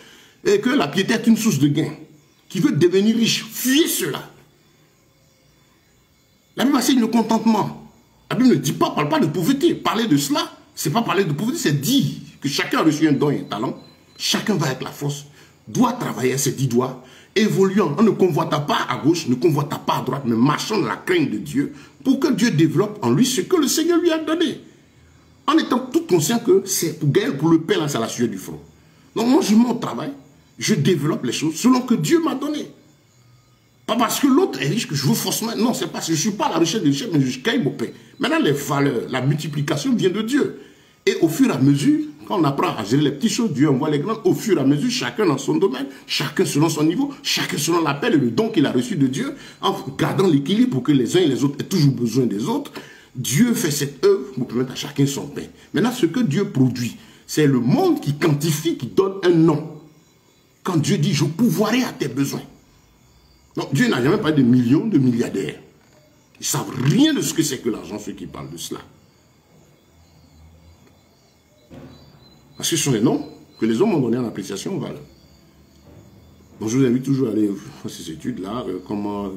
et que la piété est une source de gain. Qui veut devenir riche, fuyez cela. La Bible enseigne le contentement. La Bible ne dit pas, parle pas de pauvreté. Parler de cela, c'est pas parler de pauvreté, c'est dire que chacun a reçu un don et un talent. Chacun va avec la force, doit travailler à ses 10 doigts, évoluant, en ne convoitant pas à gauche, ne convoitant pas à droite, mais marchant dans la crainte de Dieu, pour que Dieu développe en lui ce que le Seigneur lui a donné. En étant tout conscient que c'est pour gagner pour le pain, là, c'est la sueur du front. Donc moi, je m'en travaille, je développe les choses selon que Dieu m'a donné. Pas parce que l'autre est riche que je veux forcément... Non, c'est parce que je ne suis pas à la recherche de richesse, mais je gagne mon pain. Maintenant, les valeurs, la multiplication vient de Dieu. Et au fur et à mesure, quand on apprend à gérer les petites choses, Dieu envoie les grandes. Au fur et à mesure, chacun dans son domaine, chacun selon son niveau, chacun selon l'appel et le don qu'il a reçu de Dieu, en gardant l'équilibre pour que les uns et les autres aient toujours besoin des autres. Dieu fait cette œuvre pour permettre à chacun son pain. Maintenant, ce que Dieu produit, c'est le monde qui quantifie, qui donne un nom. Quand Dieu dit, je pourvoirai à tes besoins. Donc Dieu n'a jamais parlé de millions de milliardaires. Ils ne savent rien de ce que c'est que l'argent, ceux qui parlent de cela. Parce que ce sont les noms que les hommes ont donné en appréciation en valeur. Donc je vous invite toujours à aller faire ces études-là, comment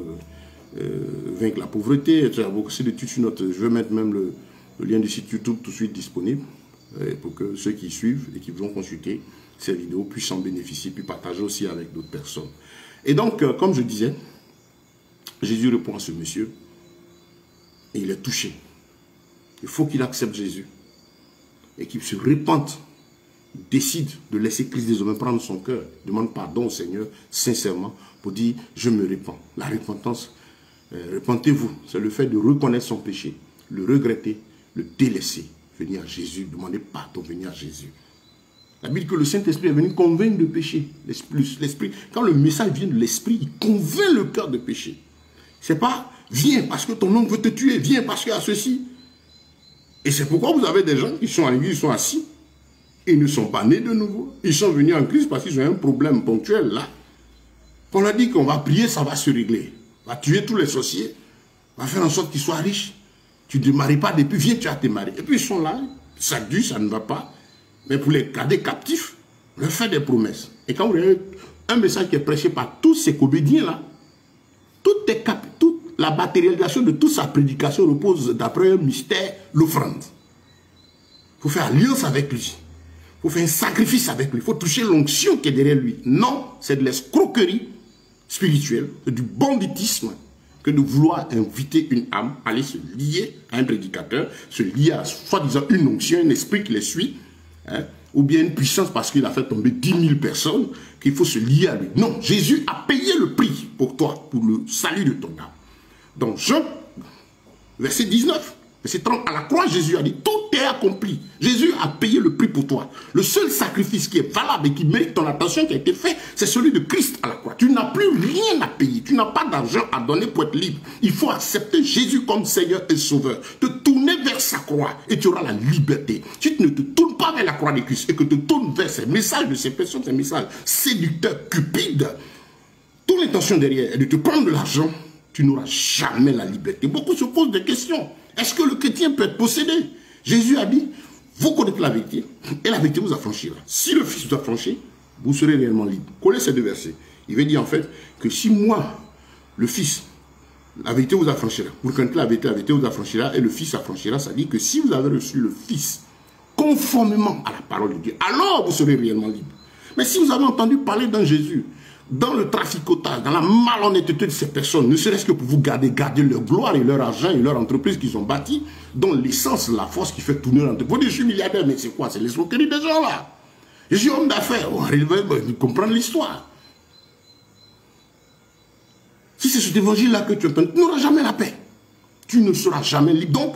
vaincre la pauvreté. C'est d'études sur notre... Je vais mettre même le lien du site YouTube tout de suite disponible pour que ceux qui suivent et qui vont consulter ces vidéos puissent en bénéficier, puis partager aussi avec d'autres personnes. Et donc, comme je disais, Jésus répond à ce monsieur et il est touché. Il faut qu'il accepte Jésus et qu'il se repente, décide de laisser Christ désormais prendre son cœur, demande pardon au Seigneur sincèrement pour dire je me repens. La repentance, repentez-vous, c'est le fait de reconnaître son péché, le regretter, le délaisser, venir à Jésus, demander pardon, venir à Jésus. La Bible dit que le Saint-Esprit est venu convaincre de péché. L'Esprit, quand le message vient de l'Esprit, il convainc le cœur de péché. C'est pas, viens parce que ton oncle veut te tuer, viens parce qu'il y a ceci. Et c'est pourquoi vous avez des gens qui sont à l'église, ils sont assis, et ils ne sont pas nés de nouveau. Ils sont venus en Christ parce qu'ils ont un problème ponctuel là. On a dit qu'on va prier, ça va se régler. On va tuer tous les sorciers, on va faire en sorte qu'ils soient riches. Tu ne te maries pas depuis, viens, tu vas te marier. Et puis ils sont là, ça dure, ça ne va pas. Mais pour les garder captifs, on leur fait des promesses. Et quand vous avez un message qui est prêché par tous ces comédiens-là, toute la matérialisation de toute sa prédication repose d'après un mystère, l'offrande. Il faut faire alliance avec lui. Il faut faire un sacrifice avec lui. Il faut toucher l'onction qui est derrière lui. Non, c'est de l'escroquerie spirituelle, du banditisme que de vouloir inviter une âme, aller se lier à un prédicateur, se lier à soi-disant une onction, un esprit qui les suit, hein, ou bien une puissance parce qu'il a fait tomber 10 000 personnes, qu'il faut se lier à lui. Non, Jésus a payé le prix pour toi, pour le salut de ton âme. Donc Jean, verset 19, verset 30, à la croix, Jésus a dit, tout est accompli. Jésus a payé le prix pour toi. Le seul sacrifice qui est valable et qui mérite ton attention qui a été fait, c'est celui de Christ à la croix. Tu n'as plus rien à payer. Tu n'as pas d'argent à donner pour être libre. Il faut accepter Jésus comme Seigneur et Sauveur. Te tourner vers sa croix et tu auras la liberté. Si tu ne te tournes pas vers la croix de Christ et que tu te tournes vers ces messages de ces personnes, ces messages séducteurs, cupides, ton intention derrière est de te prendre de l'argent, tu n'auras jamais la liberté. Beaucoup se posent des questions. Est-ce que le chrétien peut être possédé? Jésus a dit, vous connaissez la vérité, et la vérité vous affranchira. Si le Fils vous affranchit, vous serez réellement libre. Connaissez ces deux versets. Il veut dire en fait que si moi, le Fils, la vérité vous affranchira, vous connaissez la vérité vous affranchira, et le Fils affranchira, ça dit que si vous avez reçu le Fils conformément à la parole de Dieu, alors vous serez réellement libre. Mais si vous avez entendu parler d'un Jésus, dans le traficotage, dans la malhonnêteté de ces personnes, ne serait-ce que pour vous garder leur gloire et leur argent et leur entreprise qu'ils ont bâti, dont l'essence, la force qui fait tourner l'entreprise. Vous dites, je suis milliardaire, mais c'est quoi? C'est l'escroquerie des gens là. Je suis homme d'affaires, on arrive à comprendre l'histoire. Si c'est cet évangile-là que tu entends, tu n'auras jamais la paix. Tu ne seras jamais libre. Donc,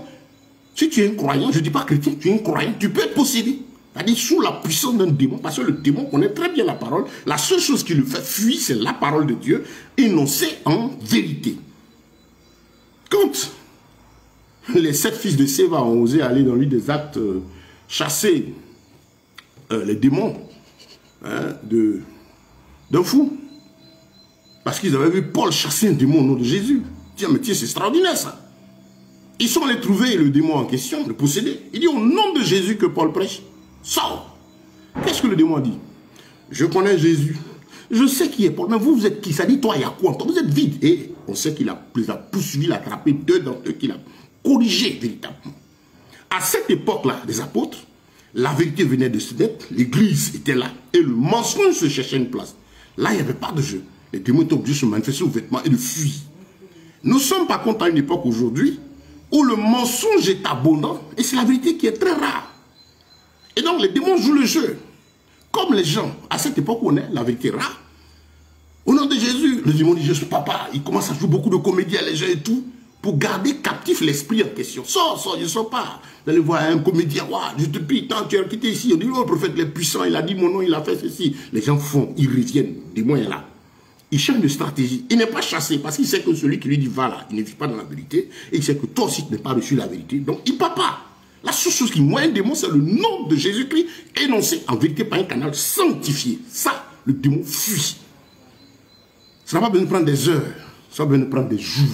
si tu es un croyant, je ne dis pas chrétien, tu es un croyant, tu peux être possédé. C'est-à-dire sous la puissance d'un démon, parce que le démon connaît très bien la parole. La seule chose qui le fait fuir, c'est la parole de Dieu, énoncée en vérité. Quand les 7 fils de Séva ont osé aller dans lui des actes, chasser les démons hein, d'un fou, parce qu'ils avaient vu Paul chasser un démon au nom de Jésus. Tiens, mais tiens, c'est extraordinaire ça. Ils sont allés trouver le démon en question, le possédé. Il dit au nom de Jésus que Paul prêche, sors. Qu'est-ce que le démon a dit? Je connais Jésus. Je sais qui est Paul, mais vous êtes qui? Ça dit, toi, il y a quoi? Toi, vous êtes vide. Et on sait qu'il a poursuivi, il a attrapé 2 d'entre eux, qu'il a corrigé véritablement. À cette époque-là, des apôtres, la vérité venait de se mettre, l'église était là, et le mensonge se cherchait une place. Là, il n'y avait pas de jeu. Les démons étaient obligés de se manifester aux vêtements et de fuir. Nous sommes par contre à une époque aujourd'hui où le mensonge est abondant et c'est la vérité qui est très rare. Et donc les démons jouent le jeu. Comme les gens, à cette époque où on est, la vérité est rare. Au nom de Jésus, le démon dit, je suis papa. Il commence à jouer beaucoup de comédie à les gens et tout, pour garder captif l'esprit en question. Sors, je ne sors pas. Vous allez voir un comédien, je te prie, tant tu es quitté ici. On dit, oh, le prophète est puissant, il a dit mon nom, il a fait ceci. Les gens font, ils reviennent, le démon est là. Il cherche une stratégie. Il n'est pas chassé parce qu'il sait que celui qui lui dit va là, il ne vit pas dans la vérité. Et il sait que toi aussi tu n'as pas reçu la vérité. Donc il ne part pas. La seule chose qui moyen un démon, c'est le nom de Jésus-Christ énoncé en vérité par un canal sanctifié. Ça, le démon fuit. Ça n'a pas besoin de prendre des heures. Ça n'a pas besoin de prendre des jours.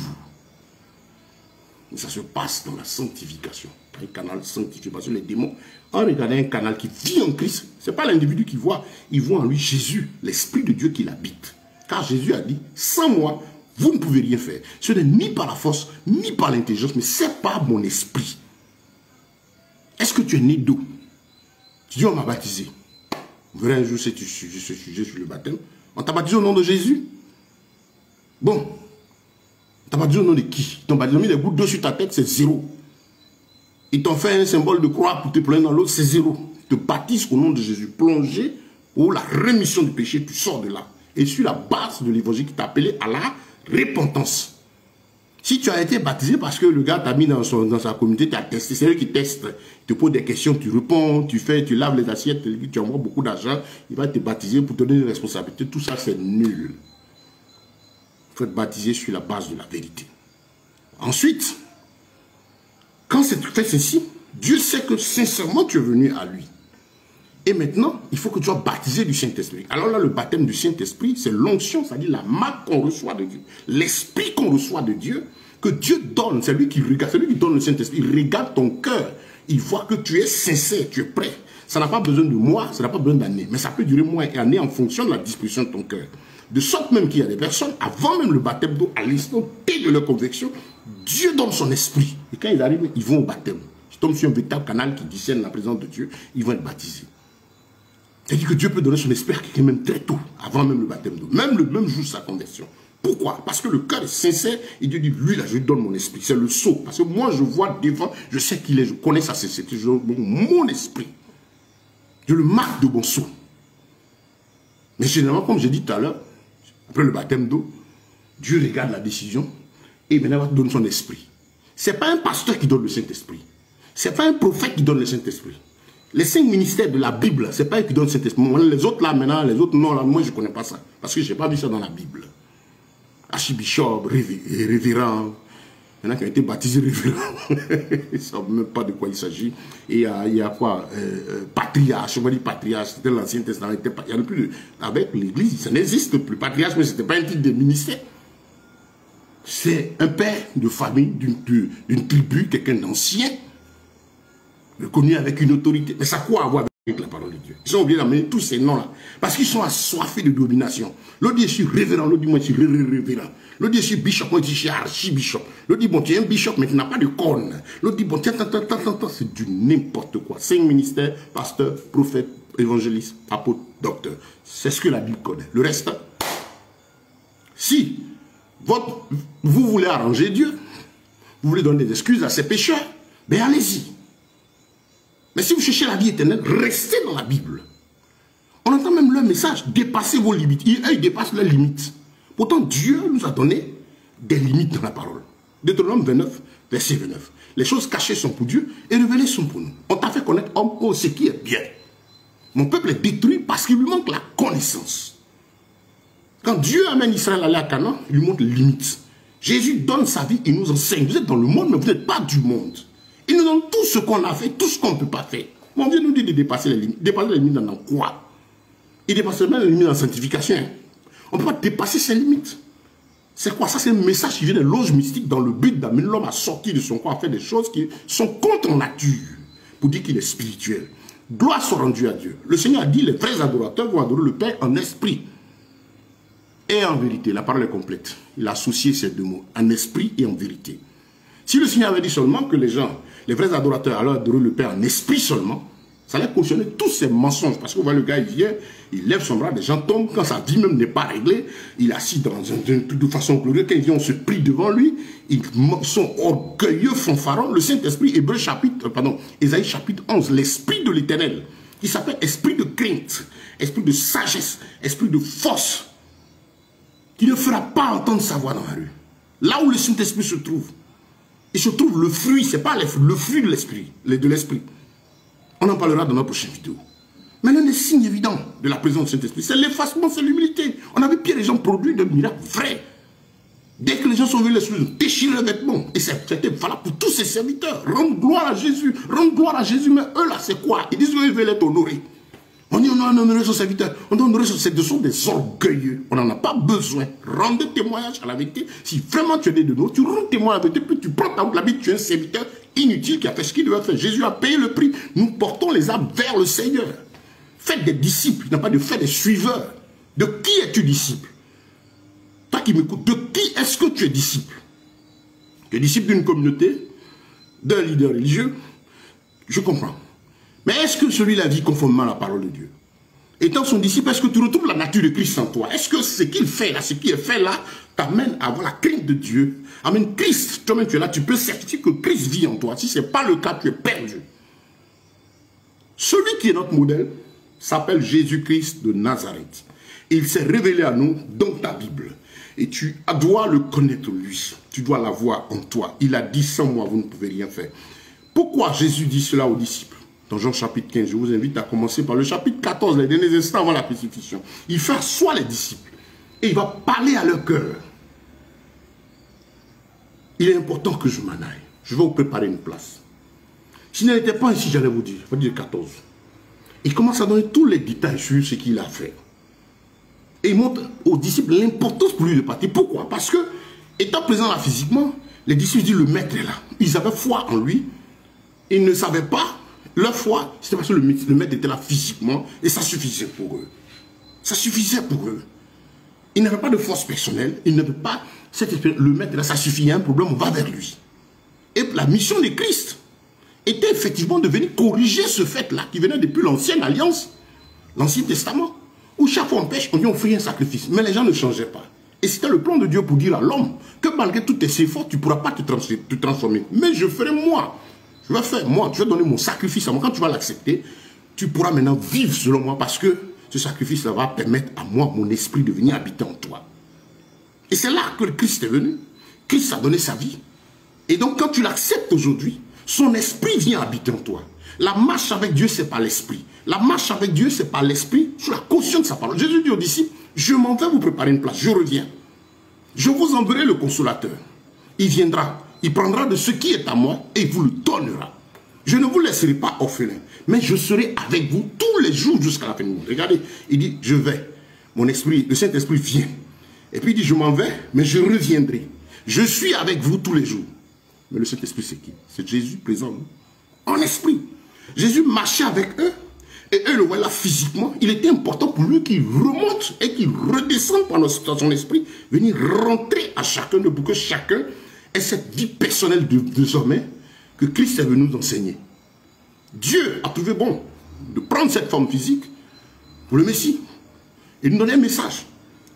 Mais ça se passe dans la sanctification. Par un canal sanctifié. Parce que les démons, en regardant un canal qui vit en Christ, ce n'est pas l'individu qui voit. Il voit en lui Jésus, l'Esprit de Dieu qui l'habite. Car Jésus a dit, sans moi, vous ne pouvez rien faire. Ce n'est ni par la force, ni par l'intelligence, mais c'est par mon esprit. Est-ce que tu es né d'eau? Tu dis, on m'a baptisé. Vous verrez un jour ce sujet sur le baptême. On t'a baptisé au nom de Jésus. Bon. On t'a baptisé au nom de qui? Ils t'ont baptisé, mis des gouttes d'eau sur ta tête, c'est 0. Ils t'ont fait un symbole de croix pour te plonger dans l'eau, c'est 0. Ils te baptisent au nom de Jésus. Plongé pour la rémission du péché, tu sors de là. Et sur la base de l'évangile qui t'a appelé à la repentance. Si tu as été baptisé parce que le gars t'a mis dans sa communauté, tu as testé, c'est eux qui testent. Tu te poses des questions, tu réponds, tu laves les assiettes, tu envoies beaucoup d'argent, il va te baptiser pour te donner une responsabilité. Tout ça, c'est nul. Il faut être baptisé sur la base de la vérité. Ensuite, quand tu fais ceci, Dieu sait que sincèrement tu es venu à lui. Et maintenant, il faut que tu sois baptisé du Saint-Esprit. Alors là, le baptême du Saint-Esprit, c'est l'onction, c'est-à-dire la marque qu'on reçoit de Dieu. L'esprit qu'on reçoit de Dieu, que Dieu donne, c'est lui qui regarde, c'est lui qui donne le Saint-Esprit. Il regarde ton cœur, il voit que tu es sincère, tu es prêt. Ça n'a pas besoin de mois, ça n'a pas besoin d'années, mais ça peut durer mois et années en fonction de la disposition de ton cœur. De sorte même qu'il y a des personnes, avant même le baptême d'eau, à l'instant T de leur conviction, Dieu donne son esprit. Et quand ils arrivent, ils vont au baptême. Ils tombent sur un véritable canal qui discerne la présence de Dieu, ils vont être baptisés. C'est-à-dire que Dieu peut donner son esprit à quelqu'un même très tôt, avant même le baptême d'eau, même le même jour de sa conversion. Pourquoi? Parce que le cœur est sincère et Dieu dit, lui là, je lui donne mon esprit. C'est le sceau. Parce que moi, je vois devant, je sais qu'il est, je connais sa sincérité, je donne mon esprit. Je le marque de mon sceau. Mais généralement, comme j'ai dit tout à l'heure, après le baptême d'eau, Dieu regarde la décision et maintenant il donne son esprit. Ce n'est pas un pasteur qui donne le Saint-Esprit. Ce n'est pas un prophète qui donne le Saint-Esprit. Les 5 ministères de la Bible, ce n'est pas eux qui donnent cet esprit. Les autres là, maintenant, les autres non, là, moi je ne connais pas ça. Parce que je n'ai pas vu ça dans la Bible. Archibishop, révérend. Il y en a qui ont été baptisés révérends. Ils ne savent même pas de quoi il s'agit. Et il y a quoi patriarche, on va dire patriarche, c'était l'Ancien Testament. Il n'y en a plus. Avec l'Église, ça n'existe plus. Patriarche, mais ce n'était pas un titre de ministère. C'est un père de famille, d'une tribu, quelqu'un d'ancien, reconnu avec une autorité. Mais ça a quoi à voir avec la parole de Dieu? Ils ont oublié d'amener tous ces noms-là. Parce qu'ils sont assoiffés de domination. L'autre dit, je suis révérend. L'autre dit, moi, je suis révérend. L'autre dit, je suis bishop. Moi, je dis, je suis archibishop. L'autre dit, bon, tu es un bishop, mais tu n'as pas de corne. L'autre dit, bon, tiens, c'est du n'importe quoi. 5 ministères, pasteur, prophète, évangéliste, apôtre, docteur. C'est ce que la Bible connaît. Le reste, Si vous voulez arranger Dieu, vous voulez donner des excuses à ses pécheurs, ben allez-y. Mais si vous cherchez la vie éternelle, restez dans la Bible. On entend même leur message, dépassez vos limites. Ils dépassent leurs limites. Pourtant, Dieu nous a donné des limites dans la parole. Deutéronome 29, verset 29. Les choses cachées sont pour Dieu et révélées sont pour nous. On t'a fait connaître, homme, oh, ce qui est bien. Mon peuple est détruit parce qu'il lui manque la connaissance. Quand Dieu amène Israël à aller à Canaan, il lui montre les limites. Jésus donne sa vie, il nous enseigne. Vous êtes dans le monde, mais vous n'êtes pas du monde. Il nous donne tout ce qu'on a fait, tout ce qu'on ne peut pas faire. Mon Dieu nous dit de dépasser les limites. Dépasser les limites dans quoi? Il dépasse même les limites dans la sanctification. On ne peut pas dépasser ses limites. C'est quoi ça? C'est un message qui vient des loges mystiques dans le but d'amener l'homme à sortir de son corps, à faire des choses qui sont contre nature, pour dire qu'il est spirituel. Gloire soit rendue à Dieu. Le Seigneur a dit, les vrais adorateurs vont adorer le Père en esprit et en vérité. La parole est complète. Il a associé ces deux mots, en esprit et en vérité. Si le Seigneur avait dit seulement que les gens, les vrais adorateurs, allaient adorer le Père en esprit seulement, ça allait cautionner tous ces mensonges. Parce que vous voyez, le gars, il vient, il lève son bras, les gens tombent, quand sa vie même n'est pas réglée, il est assis dans un truc de façon glorieuse, quand il vient, on se prie devant lui, ils sont orgueilleux, fanfarons. Le Saint-Esprit, Ésaïe chapitre 11, l'Esprit de l'Éternel, qui s'appelle esprit de crainte, esprit de sagesse, esprit de force, qui ne fera pas entendre sa voix dans la rue. Là où le Saint-Esprit se trouve, il se trouve le fruit, ce n'est pas le fruit de l'Esprit, On en parlera dans notre prochaine vidéo. Mais l'un des signes évidents de la présence du Saint-Esprit, c'est l'effacement, c'est l'humilité. On a vu Pierre et Jean produire des miracles vrais. Dès que les gens sont venus, les déchirer les vêtements. Et c'était valable pour tous ses serviteurs. Rendre gloire à Jésus. Rendre gloire à Jésus. Mais eux là, c'est quoi? Ils disent qu'ils veulent être honorés. On dit on a honoré son serviteur. On doit honorer son serviteur. Ce sont des orgueilleux. On n'en a pas besoin. Rendez témoignage à la vérité. Si vraiment tu es né de nous, tu rends témoignage à la vérité, puis tu prends ta route la vie, tu es un serviteur inutile qui a fait ce qu'il devait faire. Jésus a payé le prix. Nous portons les âmes vers le Seigneur. Faites des disciples. Il n'a pas de faire des suiveurs. De qui es-tu disciple? Toi qui m'écoutes, de qui est-ce que tu es disciple? Tu es disciple d'une communauté, d'un leader religieux, je comprends. Mais est-ce que celui-là vit conformément à la parole de Dieu? Étant son disciple, est-ce que tu retrouves la nature de Christ en toi? Est-ce que ce qu'il fait là, ce qui est fait là, t'amène à avoir la crainte de Dieu? Amène Christ, toi-même tu es là, tu peux certifier que Christ vit en toi. Si ce n'est pas le cas, tu es perdu. Celui qui est notre modèle s'appelle Jésus-Christ de Nazareth. Il s'est révélé à nous dans ta Bible. Et tu dois le connaître lui. Tu dois l'avoir en toi. Il a dit, sans moi, vous ne pouvez rien faire. Pourquoi Jésus dit cela aux disciples? Dans Jean chapitre 15, je vous invite à commencer par le chapitre 14, les derniers instants avant la crucifixion. Il fait asseoir les disciples. Et il va parler à leur cœur. Il est important que je m'en aille. Je vais vous préparer une place. S'il n'était pas ici, j'allais vous dire. Je vais dire 14. Il commence à donner tous les détails sur ce qu'il a fait. Et il montre aux disciples l'importance pour lui de partir. Pourquoi? Parce que, étant présent là physiquement, les disciples disent le maître est là. Ils avaient foi en lui. Ils ne savaient pas. Leur foi, c'était parce que le maître était là physiquement. Et ça suffisait pour eux. Ça suffisait pour eux. Ils n'avaient pas de force personnelle. Ils n'avaient pas cette expérience. Le maître est là, ça suffit. Il y a un problème, on va vers lui. Et la mission de Christ était effectivement de venir corriger ce fait-là qui venait depuis l'ancienne alliance, l'Ancien Testament. Où chaque fois on pêche, on vient offrir un sacrifice. Mais les gens ne changeaient pas. Et c'était le plan de Dieu pour dire à l'homme que malgré tous tes efforts, tu ne pourras pas te transformer. Mais je ferai moi. Je vais faire moi. Je vais donner mon sacrifice à moi. Quand tu vas l'accepter, tu pourras maintenant vivre selon moi parce que ce sacrifice-là va permettre à moi, mon esprit, de venir habiter en toi. Et c'est là que le Christ est venu. Christ a donné sa vie. Et donc quand tu l'acceptes aujourd'hui, son esprit vient habiter en toi. La marche avec Dieu, c'est pas l'esprit. La marche avec Dieu, c'est pas l'esprit, sur la caution de sa parole. Jésus dit aux disciples, je m'en vais vous préparer une place, je reviens. Je vous enverrai le consolateur. Il viendra, il prendra de ce qui est à moi et il vous le donnera. Je ne vous laisserai pas orphelin, mais je serai avec vous tous les jours jusqu'à la fin du monde. Regardez, il dit, je vais. Mon esprit, le Saint-Esprit vient. Et puis il dit, je m'en vais, mais je reviendrai. Je suis avec vous tous les jours. Mais le Saint-Esprit, c'est qui? C'est Jésus présent, non? En esprit. Jésus marchait avec eux. Et eux le voient là physiquement. Il était important pour lui qu'il remonte et qu'il redescende pendant son esprit. Venir rentrer à chacun d'eux pour que chacun ait cette vie personnelle désormais que Christ est venu nous enseigner. Dieu a trouvé bon de prendre cette forme physique pour le Messie et nous donner un message.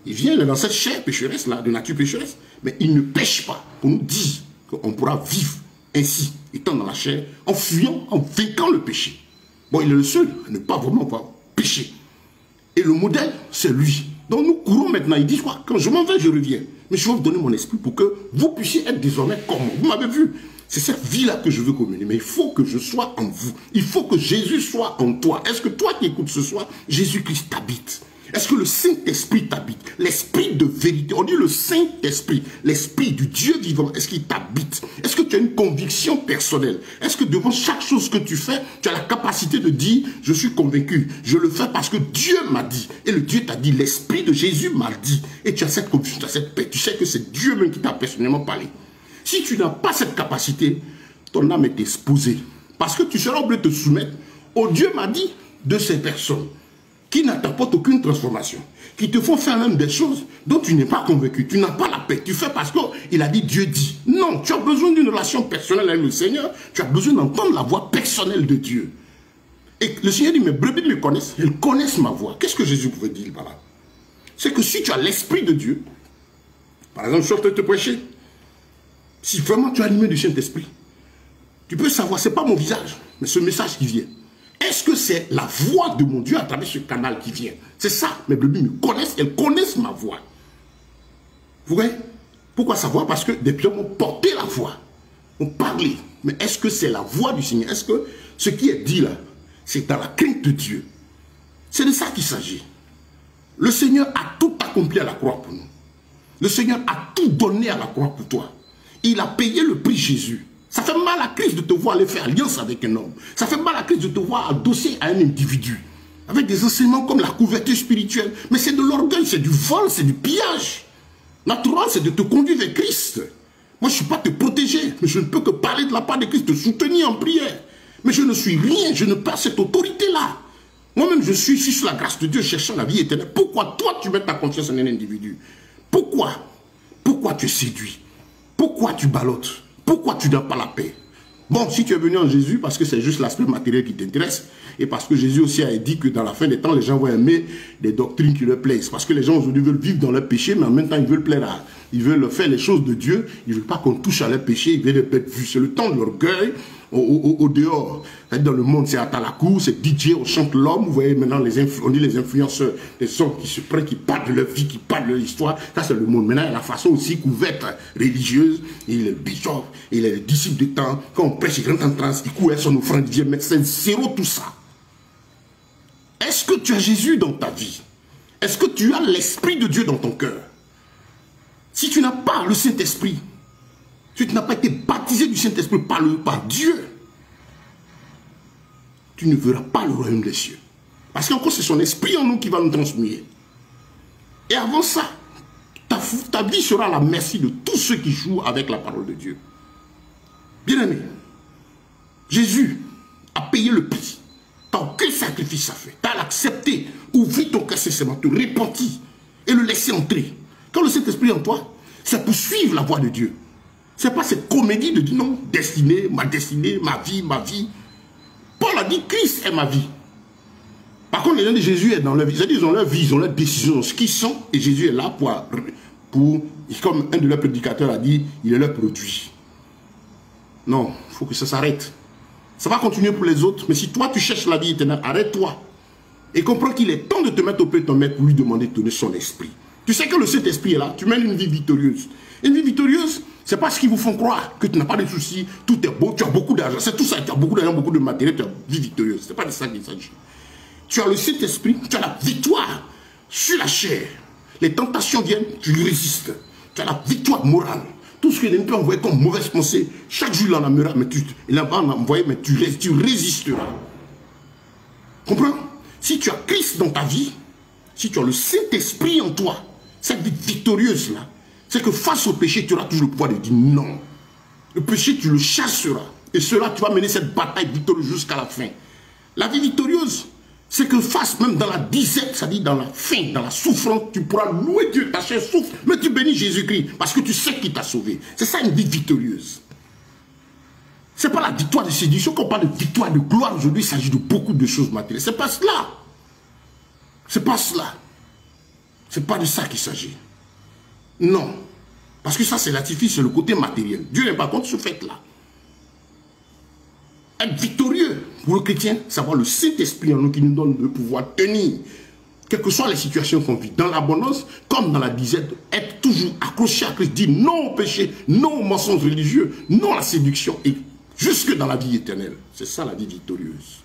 Il vient dans cette chair pécheresse-là, de nature pécheresse, mais il ne pêche pas pour nous dire qu'on pourra vivre ainsi, étant dans la chair, en fuyant, en vainquant le péché. Bon, il est le seul à ne pas vraiment pouvoir pécher. Et le modèle, c'est lui. Donc nous courons maintenant. Il dit quoi? Quand je m'en vais, je reviens. Mais je vais vous donner mon esprit pour que vous puissiez être désormais comme moi. Vous m'avez vu. C'est cette vie-là que je veux communier. Mais il faut que je sois en vous. Il faut que Jésus soit en toi. Est-ce que toi qui écoutes ce soir, Jésus-Christ t'habite? Est-ce que le Saint-Esprit t'habite? L'Esprit de vérité. On dit le Saint-Esprit, l'Esprit du Dieu vivant. Est-ce qu'il t'habite? Est-ce que tu as une conviction personnelle? Est-ce que devant chaque chose que tu fais, tu as la capacité de dire, je suis convaincu, je le fais parce que Dieu m'a dit. Et le Dieu t'a dit, l'Esprit de Jésus m'a dit. Et tu as cette conviction, tu as cette paix. Tu sais que c'est Dieu même qui t'a personnellement parlé. Si tu n'as pas cette capacité, ton âme est exposée. Parce que tu seras obligé de te soumettre au Dieu m'a dit de ces personnes qui n'apportent aucune transformation, qui te font faire même des choses dont tu n'es pas convaincu, tu n'as pas la paix, tu fais parce qu'il a dit, Dieu dit. Non, tu as besoin d'une relation personnelle avec le Seigneur, tu as besoin d'entendre la voix personnelle de Dieu. Et le Seigneur dit, mes brebis me connaissent, elles connaissent ma voix. Qu'est-ce que Jésus pouvait dire par là? C'est que si tu as l'Esprit de Dieu, par exemple, je suis en train de te prêcher, si vraiment tu es animé du Saint-Esprit, tu peux savoir, ce n'est pas mon visage, mais ce message qui vient. Est-ce que c'est la voix de mon Dieu à travers ce canal qui vient? C'est ça, mes brebis me connaissent, elles connaissent ma voix. Vous voyez? Pourquoi savoir? Parce que des gens ont porté la voix, ont parlé. Mais est-ce que c'est la voix du Seigneur? Est-ce que ce qui est dit là, c'est dans la crainte de Dieu? C'est de ça qu'il s'agit. Le Seigneur a tout accompli à la croix pour nous. Le Seigneur a tout donné à la croix pour toi. Il a payé le prix Jésus. Ça fait mal à Christ de te voir aller faire alliance avec un homme. Ça fait mal à Christ de te voir adossé à un individu. Avec des enseignements comme la couverture spirituelle. Mais c'est de l'orgueil, c'est du vol, c'est du pillage. Notre rôle, c'est de te conduire vers Christ. Moi, je ne suis pas te protéger. Mais je ne peux que parler de la part de Christ, te soutenir en prière. Mais je ne suis rien, je n'ai pas cette autorité-là. Moi-même, je suis ici sous la grâce de Dieu, cherchant la vie éternelle. Pourquoi toi, tu mets ta confiance en un individu? Pourquoi? Pourquoi tu es séduit? Pourquoi tu ballottes? Pourquoi tu n'as pas la paix? Bon, si tu es venu en Jésus, parce que c'est juste l'aspect matériel qui t'intéresse, et parce que Jésus aussi a dit que dans la fin des temps, les gens vont aimer des doctrines qui leur plaisent. Parce que les gens aujourd'hui veulent vivre dans leur péché, mais en même temps, ils veulent plaire à... Ils veulent faire les choses de Dieu, ils ne veulent pas qu'on touche à leur péché, ils veulent être vus. C'est le temps de l'orgueil au dehors. Dans le monde, c'est à la cour, c'est DJ, on chante l'homme. Vous voyez maintenant, on dit les influenceurs, les hommes qui se prennent, qui parlent de leur vie, qui parlent de leur histoire. Ça, c'est le monde. Maintenant, il y a la façon aussi couverte religieuse. Il est le bishop, il est le disciple de temps. Quand on prêche, il rentre en transe, il couvre son offrande, il dit, mais c'est zéro tout ça. Est-ce que tu as Jésus dans ta vie? Est-ce que tu as l'Esprit de Dieu dans ton cœur? Si tu n'as pas le Saint-Esprit, si tu n'as pas été baptisé du Saint-Esprit par Dieu, tu ne verras pas le royaume des cieux. Parce qu'encore c'est son esprit en nous qui va nous transmuer. Et avant ça, ta vie sera à la merci de tous ceux qui jouent avec la parole de Dieu. Bien-aimé, Jésus a payé le prix. Tu n'as aucun sacrifice à faire. Tu as l'accepté, ouvrir ton cœur sincèrement, te repentir et le laisser entrer. Quand le Saint-Esprit est en toi, c'est pour suivre la voie de Dieu. Ce n'est pas cette comédie de dire non, destinée, ma vie, ma vie. Paul a dit Christ est ma vie. Par contre, les gens de Jésus est dans leur vie. C'est-à-dire ils ont leur vie, ils ont leur décision, ce qu'ils sont, et Jésus est là pour comme un de leurs prédicateurs a dit, il est leur produit. Non, il faut que ça s'arrête. Ça va continuer pour les autres, mais si toi tu cherches la vie éternelle, arrête-toi. Et comprends qu'il est temps de te mettre au pied de ton maître pour lui demander de donner son esprit. Tu sais que le Saint-Esprit est là, tu mènes une vie victorieuse. Une vie victorieuse, c'est pas ce qu'ils vous font croire, que tu n'as pas de soucis, tout est beau, tu as beaucoup d'argent, c'est tout ça, tu as beaucoup d'argent, beaucoup de matériel, tu as une vie victorieuse. C'est pas de ça qu'il s'agit. Tu as le Saint-Esprit, tu as la victoire sur la chair. Les tentations viennent, tu lui résistes. Tu as la victoire morale. Tout ce que l'ennemi peut envoyer comme mauvaise pensée, chaque jour il en enverra, mais il en va envoyer, mais tu résisteras. Comprends? Si tu as Christ dans ta vie, si tu as le Saint-Esprit en toi, cette vie victorieuse-là, c'est que face au péché, tu auras toujours le pouvoir de dire non. Le péché, tu le chasseras. Et cela, tu vas mener cette bataille victorieuse jusqu'à la fin. La vie victorieuse, c'est que face même dans la disette, c'est-à-dire dans la faim, dans la souffrance, tu pourras louer Dieu, ta chair souffre, mais tu bénis Jésus-Christ, parce que tu sais qu'il t'a sauvé. C'est ça une vie victorieuse. Ce n'est pas la victoire de séduction. Quand on parle de victoire de gloire, aujourd'hui, il s'agit de beaucoup de choses matérielles. Ce n'est pas cela. Ce n'est pas cela. Ce n'est pas de ça qu'il s'agit. Non. Parce que ça, c'est l'artifice, c'est le côté matériel. Dieu n'est pas contre ce fait-là. Être victorieux pour le chrétien, c'est avoir le Saint-Esprit en nous qui nous donne le pouvoir tenir. Quelles que soient les situations qu'on vit, dans l'abondance comme dans la disette, être toujours accroché à Christ, dire non au péché, non aux mensonges religieux, non à la séduction, et jusque dans la vie éternelle. C'est ça la vie victorieuse.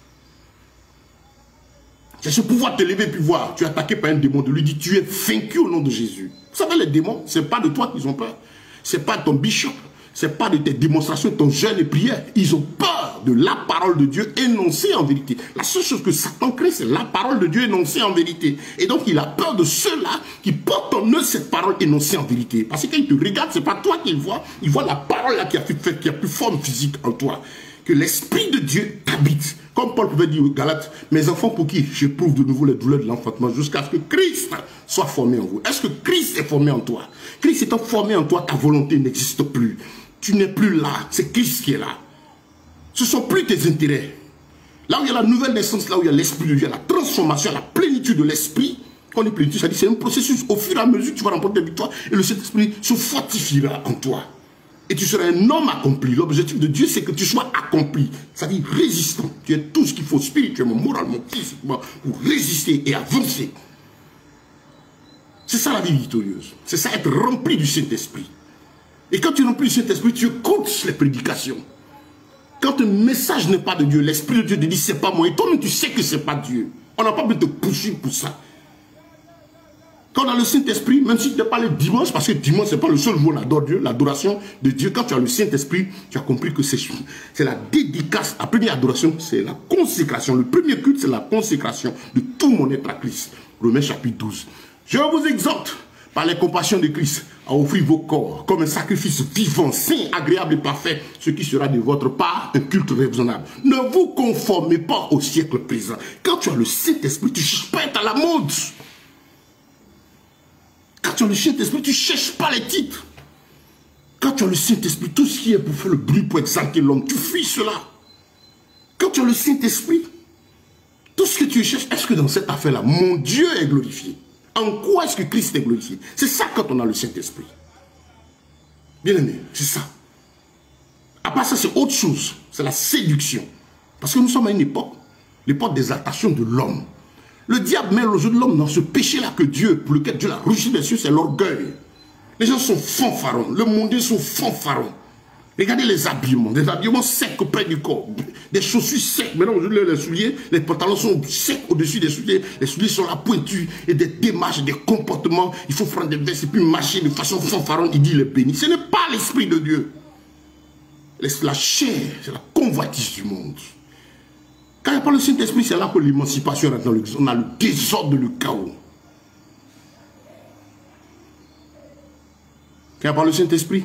C'est ce pouvoir de te lever puis voir, tu es attaqué par un démon, de lui dire tu es vaincu au nom de Jésus. Vous savez, les démons, ce n'est pas de toi qu'ils ont peur. Ce n'est pas de ton bishop, ce n'est pas de tes démonstrations, de ton jeûne et prière. Ils ont peur de la parole de Dieu énoncée en vérité. La seule chose que Satan crée, c'est la parole de Dieu énoncée en vérité. Et donc, il a peur de ceux-là qui portent en eux cette parole énoncée en vérité. Parce que quand il te regarde, ce n'est pas toi qu'il voit la parole là qui a plus forme physique en toi. Que l'Esprit de Dieu t'habite. Comme Paul pouvait dire aux Galates, mes enfants pour qui j'éprouve de nouveau les douleurs de l'enfantement jusqu'à ce que Christ soit formé en vous. Est-ce que Christ est formé en toi? Christ étant formé en toi, ta volonté n'existe plus. Tu n'es plus là, c'est Christ qui est là. Ce ne sont plus tes intérêts. Là où il y a la nouvelle naissance, là où il y a l'Esprit de Dieu, la transformation, la plénitude de l'Esprit, quand on est plénitude, ça dit c'est un processus. Au fur et à mesure, tu vas remporter des victoires et le Saint-Esprit se fortifiera en toi. Et tu seras un homme accompli. L'objectif de Dieu, c'est que tu sois accompli. C'est-à-dire résistant. Tu es tout ce qu'il faut spirituellement, moralement, physiquement, pour résister et avancer. C'est ça la vie victorieuse. C'est ça être rempli du Saint-Esprit. Et quand tu es rempli du Saint-Esprit, tu écoutes les prédications. Quand un message n'est pas de Dieu, l'Esprit de Dieu te dit c'est pas moi. Et toi-même tu sais que c'est pas Dieu. On n'a pas besoin de te pousser pour ça. Quand on a le Saint-Esprit, même si tu n'es pas le dimanche, parce que dimanche, ce n'est pas le seul jour où on adore Dieu, l'adoration de Dieu, quand tu as le Saint-Esprit, tu as compris que c'est la dédicace. La première adoration, c'est la consécration. Le premier culte, c'est la consécration de tout mon être à Christ. Romains chapitre 12. Je vous exhorte, par les compassions de Christ, à offrir vos corps comme un sacrifice vivant, saint, agréable et parfait, ce qui sera de votre part un culte raisonnable. Ne vous conformez pas au siècle présent. Quand tu as le Saint-Esprit, tu ne cherches pas à être à la mode. Quand tu as le Saint-Esprit, tu ne cherches pas les titres. Quand tu as le Saint-Esprit, tout ce qui est pour faire le bruit, pour exalter l'homme, tu fuis cela. Quand tu as le Saint-Esprit, tout ce que tu cherches, est-ce que dans cette affaire-là, mon Dieu est glorifié? En quoi est-ce que Christ est glorifié? C'est ça quand on a le Saint-Esprit. Bien aimé, c'est ça. À part ça, c'est autre chose. C'est la séduction. Parce que nous sommes à une époque, l'époque des attachements de l'homme. Le diable met le jeu de l'homme dans ce péché-là que Dieu, pour lequel Dieu l'a rejeté des cieux, c'est l'orgueil. Les gens sont fanfarons, le mondial sont fanfarons. Regardez les habillements, des habillements secs auprès du corps, des chaussures secs. Maintenant, aujourd'hui, les souliers, les pantalons sont secs au-dessus des souliers, les souliers sont là pointus, et des démarches, des comportements. Il faut prendre des vestes et puis marcher de façon fanfaronne. Il dit il est béni. Ce n'est pas l'Esprit de Dieu. La chair, c'est la convoitise du monde. Quand il n'y a pas le Saint-Esprit, c'est là que l'émancipation rentre dans le... On a le désordre, le chaos. Quand il n'y a pas le Saint-Esprit,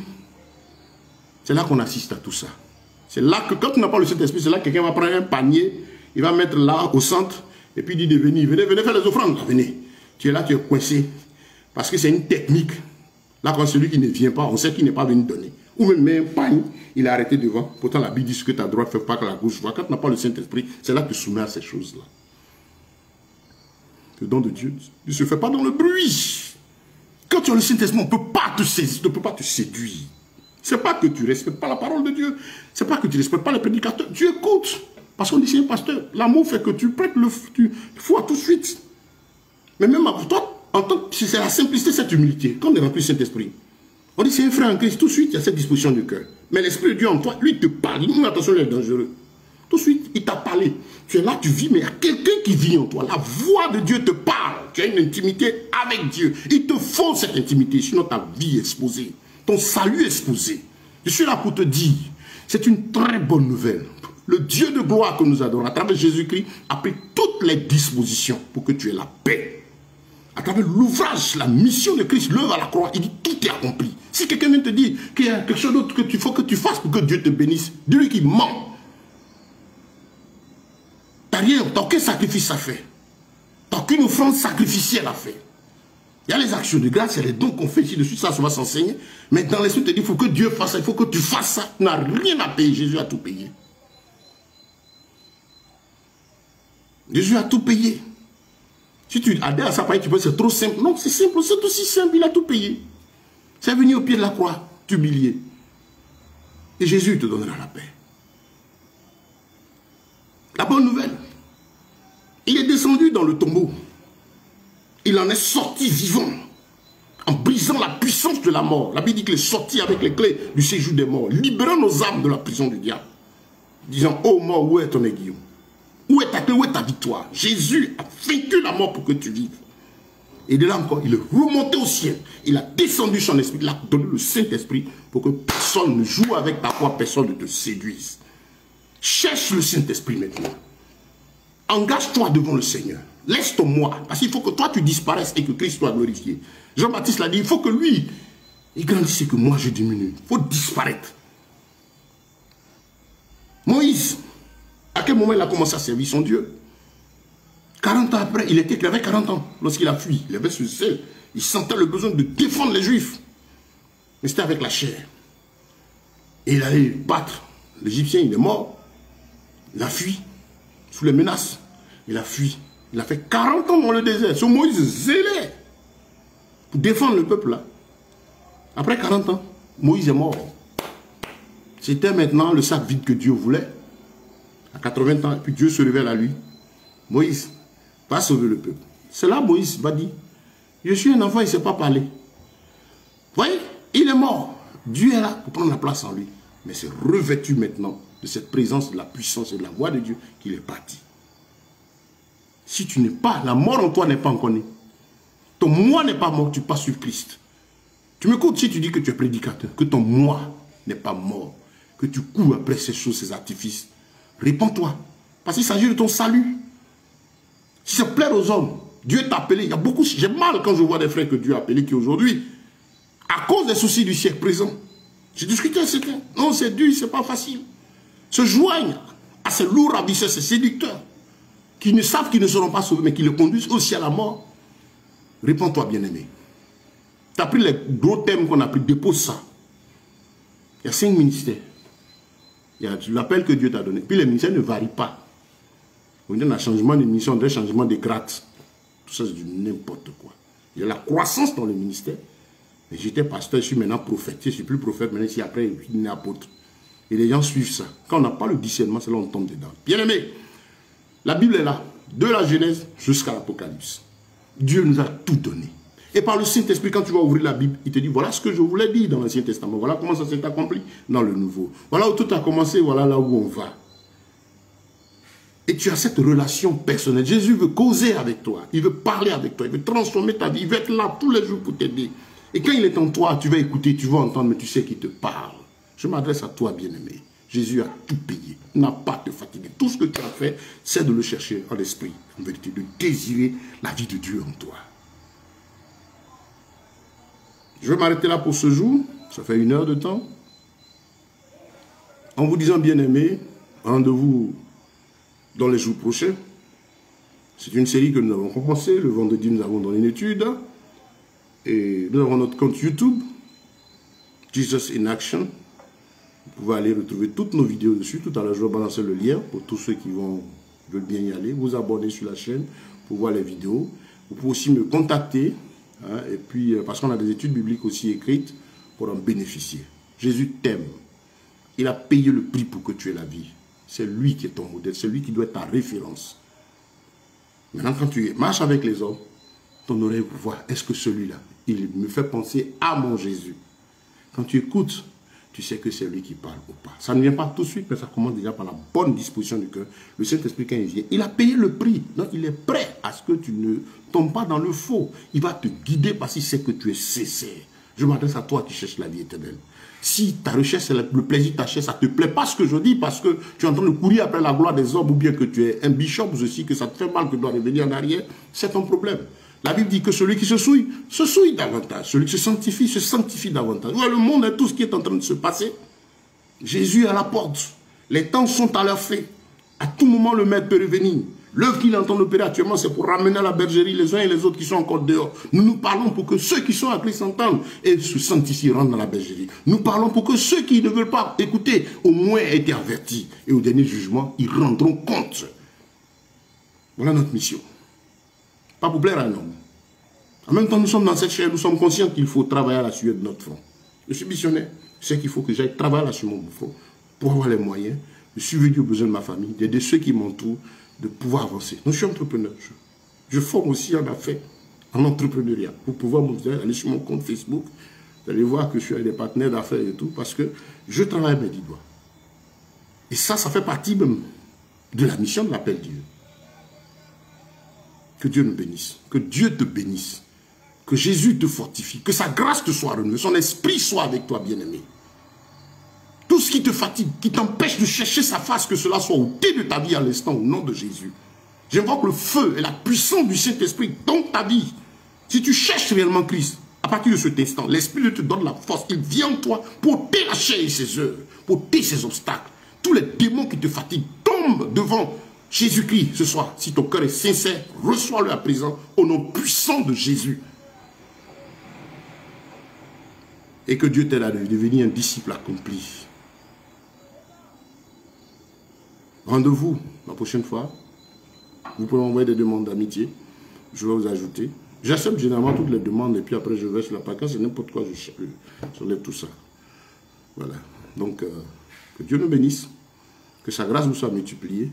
c'est là qu'on assiste à tout ça. C'est là que quand on n'a pas le Saint-Esprit, c'est là que quelqu'un va prendre un panier, il va mettre là au centre, et puis il dit venez, venez faire les offrandes. Venez. Tu es là, tu es coincé. Parce que c'est une technique. Là, quand celui qui ne vient pas, on sait qu'il n'est pas venu donner. Ou même un pagne, il est arrêté devant. Pourtant, la Bible dit ce que ta droite ne fait pas que la gauche voit. Quand tu n'as pas le Saint-Esprit, c'est là que tu soumets à ces choses-là. Le don de Dieu ne se fait pas dans le bruit. Quand tu as le Saint-Esprit, on ne peut pas te saisir, on ne peut pas te séduire. Ce n'est pas que tu ne respectes pas la parole de Dieu. Ce n'est pas que tu ne respectes pas les prédicateurs. Tu écoutes. Parce qu'on dit c'est un pasteur. L'amour fait que tu prêtes le foi tout de suite. Mais même à toi, c'est la simplicité, cette humilité. Quand on est rempli du Saint-Esprit, on dit c'est un frère en Christ, tout de suite, il y a cette disposition du cœur. Mais l'Esprit de Dieu en toi, lui, il te parle. Il dit, attention, il est dangereux. Tout de suite, il t'a parlé. Tu es là, tu vis, mais il y a quelqu'un qui vit en toi. La voix de Dieu te parle. Tu as une intimité avec Dieu. Il te faut cette intimité, sinon ta vie est exposée. Ton salut est exposé. Je suis là pour te dire, c'est une très bonne nouvelle. Le Dieu de gloire que nous adorons, à travers Jésus-Christ, a pris toutes les dispositions pour que tu aies la paix. À travers l'ouvrage, la mission de Christ, l'œuvre à la croix, il dit tout est accompli. Si quelqu'un vient te dire qu'il y a quelque chose d'autre qu'il faut que tu fasses pour que Dieu te bénisse, dis-lui qu'il ment. T'as rien, t'as aucun sacrifice à faire. T'as aucune offrande sacrificielle à faire. Il y a les actions de grâce, il y a les dons qu'on fait ici-dessus, ça va s'enseigner. Mais dans l'esprit, tu te dit, il faut que Dieu fasse ça, il faut que tu fasses ça. Tu n'as rien à payer, Jésus a tout payé. Jésus a tout payé. Si tu adhères à ça, tu peux c'est trop simple. Non, c'est simple, c'est aussi simple, il a tout payé. C'est venu au pied de la croix, t'humilier. Et Jésus te donnera la paix. La bonne nouvelle, il est descendu dans le tombeau. Il en est sorti vivant, en brisant la puissance de la mort. La Bible dit qu'il est sorti avec les clés du séjour des morts, libérant nos âmes de la prison du diable. Disant, ô mort, où est ton aiguillon? Où est ta clé, où est ta victoire? Jésus a vaincu la mort pour que tu vives. Et de là encore, il est remonté au ciel. Il a descendu son esprit, il a donné le Saint-Esprit pour que personne ne joue avec ta foi, personne ne te séduise. Cherche le Saint-Esprit maintenant. Engage-toi devant le Seigneur. Laisse ton moi. Parce qu'il faut que toi tu disparaisses et que Christ soit glorifié. Jean-Baptiste l'a dit, il faut que lui, il grandisse et que moi je diminue. Il faut disparaître. Moïse, à quel moment il a commencé à servir son Dieu? 40 ans après, il avait 40 ans lorsqu'il a fui. Il avait ce zèle. Il sentait le besoin de défendre les Juifs. Mais c'était avec la chair. Et il allait battre l'Égyptien, il est mort. Il a fui sous les menaces. Il a fui. Il a fait 40 ans dans le désert. Ce Moïse zélé pour défendre le peuple là. Après 40 ans, Moïse est mort. C'était maintenant le sac vide que Dieu voulait. À 80 ans, et puis Dieu se révèle à lui. Moïse, va sauver le peuple. C'est là Moïse va dire, je suis un enfant, il ne sait pas parler. Vous voyez, il est mort. Dieu est là pour prendre la place en lui. Mais c'est revêtu maintenant de cette présence, de la puissance et de la voix de Dieu qu'il est parti. Si tu n'es pas, la mort en toi n'est pas encore née. Ton moi n'est pas mort, tu passes sur Christ. Tu m'écoutes si tu dis que tu es prédicateur, que ton moi n'est pas mort, que tu cours après ces choses, ces artifices. Répands-toi, parce qu'il s'agit de ton salut. Si c'est plaire aux hommes, Dieu t'a appelé. Il y a beaucoup, j'ai mal quand je vois des frères que Dieu a appelés qui aujourd'hui, à cause des soucis du siècle présent, j'ai discuté avec certains. Non, c'est dur, c'est pas facile. Se joignent à ces lourds ravisseurs, ces séducteurs, qui ne savent qu'ils ne seront pas sauvés, mais qui les conduisent aussi à la mort. Réponds-toi, bien-aimé. Tu as pris les gros thèmes qu'on a pris, dépose ça. Il y a 5 ministères. Il y a l'appel que Dieu t'a donné. Puis les ministères ne varient pas. On dit un changement de mission, un changement de grade. Tout ça, c'est du n'importe quoi. Il y a la croissance dans le ministère. J'étais pasteur, je suis maintenant prophète. Je ne suis plus prophète, maintenant ici après, je suis apôtre. Et les gens suivent ça. Quand on n'a pas le discernement, c'est là qu'on tombe dedans. Bien aimé, la Bible est là, de la Genèse jusqu'à l'Apocalypse. Dieu nous a tout donné. Et par le Saint-Esprit, quand tu vas ouvrir la Bible, il te dit, voilà ce que je voulais dire dans l'Ancien Testament. Voilà comment ça s'est accompli dans le Nouveau. Voilà où tout a commencé, voilà là où on va. Et tu as cette relation personnelle. Jésus veut causer avec toi. Il veut parler avec toi. Il veut transformer ta vie. Il veut être là tous les jours pour t'aider. Et quand il est en toi, tu vas écouter, tu vas entendre, mais tu sais qu'il te parle. Je m'adresse à toi, bien-aimé. Jésus a tout payé. Il n'a pas à te fatiguer. Tout ce que tu as fait, c'est de le chercher en esprit, en vérité, de désirer la vie de Dieu en toi. Je vais m'arrêter là pour ce jour. Ça fait 1 heure de temps. En vous disant, bien-aimé, rendez-vous dans les jours prochains. C'est une série que nous avons commencé. Le vendredi, nous avons donné une étude. Et nous avons notre compte YouTube, Jesus in Action. Vous pouvez aller retrouver toutes nos vidéos dessus. Tout à l'heure, je vais balancer le lien pour tous ceux qui veulent bien y aller. Vous abonner sur la chaîne pour voir les vidéos. Vous pouvez aussi me contacter. Hein, et puis, parce qu'on a des études bibliques aussi écrites pour en bénéficier. Jésus t'aime. Il a payé le prix pour que tu aies la vie. C'est lui qui est ton modèle. C'est lui qui doit être ta référence. Maintenant, quand tu marches avec les hommes, ton oreille voit, est-ce que celui-là, il me fait penser à mon Jésus. Quand tu écoutes, tu sais que c'est lui qui parle ou pas. Ça ne vient pas tout de suite, mais ça commence déjà par la bonne disposition du cœur. Le Saint-Esprit, quand il vient, il a payé le prix. Donc, il est prêt à ce que tu ne tombes pas dans le faux. Il va te guider parce qu'il sait que tu es sincère. Je m'adresse à toi qui cherches la vie éternelle. Si ta recherche, c'est le plaisir de ta chair, ça ne te plaît pas ce que je dis parce que tu es en train de courir après la gloire des hommes ou bien que tu es un bishop, aussi, que ça te fait mal, que tu dois revenir en arrière, c'est ton problème. La Bible dit que celui qui se souille davantage. Celui qui se sanctifie davantage. Ouais, le monde et tout ce qui est en train de se passer. Jésus est à la porte. Les temps sont à leur fait. À tout moment, le maître peut revenir. L'œuvre qu'il est en train d'opérer actuellement, c'est pour ramener à la bergerie les uns et les autres qui sont encore dehors. Nous parlons pour que ceux qui sont à Christ s'entendent et se sentent ici, rentrent dans la bergerie. Nous parlons pour que ceux qui ne veulent pas écouter, au moins aient été avertis. Et au dernier jugement, ils rendront compte. Voilà notre mission. Pas pour plaire à un homme. En même temps, nous sommes dans cette chair, nous sommes conscients qu'il faut travailler à la sueur de notre front. Je suis missionnaire. Je sais qu'il faut que j'aille travailler là sur mon front pour avoir les moyens de subvenir aux besoins de ma famille, d'aider ceux qui m'entourent, de pouvoir avancer. Donc, je suis entrepreneur. Je forme aussi en affaires, en entrepreneuriat, pour pouvoir aller sur mon compte Facebook. Vous allez voir que je suis avec des partenaires d'affaires et tout, parce que je travaille mes 10 doigts. Et ça fait partie même de la mission de l'appel Dieu. Que Dieu nous bénisse. Que Dieu te bénisse. Que Jésus te fortifie. Que sa grâce te soit renouvelée. Son esprit soit avec toi, bien-aimé. Tout ce qui te fatigue, qui t'empêche de chercher sa face, que cela soit ôté de ta vie à l'instant, au nom de Jésus. J'invoque le feu et la puissance du Saint-Esprit dans ta vie. Si tu cherches réellement Christ, à partir de cet instant, l'Esprit te donne la force. Il vient en toi pour ôter la chair et ses œuvres, pour ôter ses obstacles. Tous les démons qui te fatiguent tombent devant Jésus-Christ ce soir. Si ton cœur est sincère, reçois-le à présent au nom puissant de Jésus. Et que Dieu t'aide à devenir un disciple accompli. Rendez-vous la prochaine fois. Vous pouvez m'envoyer des demandes d'amitié. Je vais vous ajouter. J'accepte généralement toutes les demandes et puis après je vais sur la pancarte, c'est n'importe quoi, j'enlève tout ça. Voilà. Donc, que Dieu nous bénisse. Que sa grâce vous soit multipliée.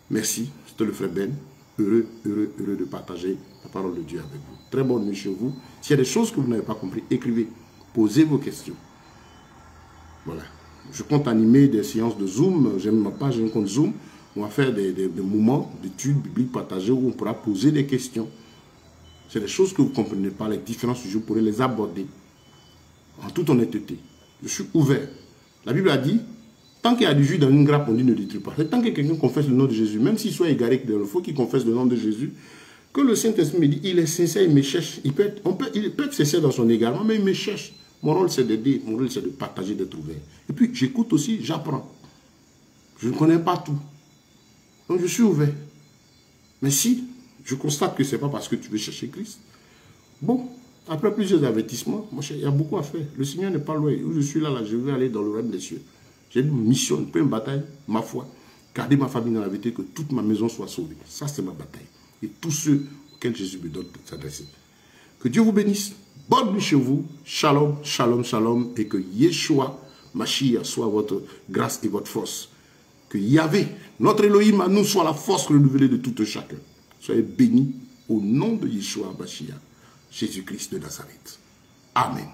Merci. C'était le frère Ben. Heureux de partager la parole de Dieu avec vous. Très bonne nuit chez vous. S'il y a des choses que vous n'avez pas compris, écrivez. Posez vos questions. Voilà. Je compte animer des séances de Zoom. J'aime ma page, j'ai un compte Zoom. On va faire des moments d'études bibliques partagées où on pourra poser des questions. C'est des choses que vous ne comprenez pas, les différents sujets, vous pourrez les aborder en toute honnêteté. Je suis ouvert. La Bible a dit, tant qu'il y a du jus dans une grappe, on dit ne détruis pas. Tant que quelqu'un confesse le nom de Jésus, même s'il soit égaré, il faut qu'il confesse le nom de Jésus, que le Saint-Esprit me dit, il est sincère, il me cherche. Il peut être sincère dans son égarement, mais il me cherche. Mon rôle, c'est d'aider, mon rôle, c'est de partager, d'être ouvert. Et puis, j'écoute aussi, j'apprends. Je ne connais pas tout. Donc, je suis ouvert. Mais si je constate que ce n'est pas parce que tu veux chercher Christ, bon, après plusieurs avertissements, mon cher, il y a beaucoup à faire. Le Seigneur n'est pas loin. Où je suis là, je vais aller dans le royaume des cieux. J'ai une mission, une bataille, ma foi. Garder ma famille dans la vérité, que toute ma maison soit sauvée. Ça, c'est ma bataille. Et tous ceux auxquels Jésus me donne de s'adresser. Que Dieu vous bénisse. Bonne nuit chez vous. Shalom, shalom, shalom. Et que Yeshua, Mashiach, soit votre grâce et votre force. Que Yahvé, notre Elohim, à nous soit la force renouvelée de tout chacun. Soyez bénis au nom de Yeshua, Mashiach, Jésus-Christ de Nazareth. Amen.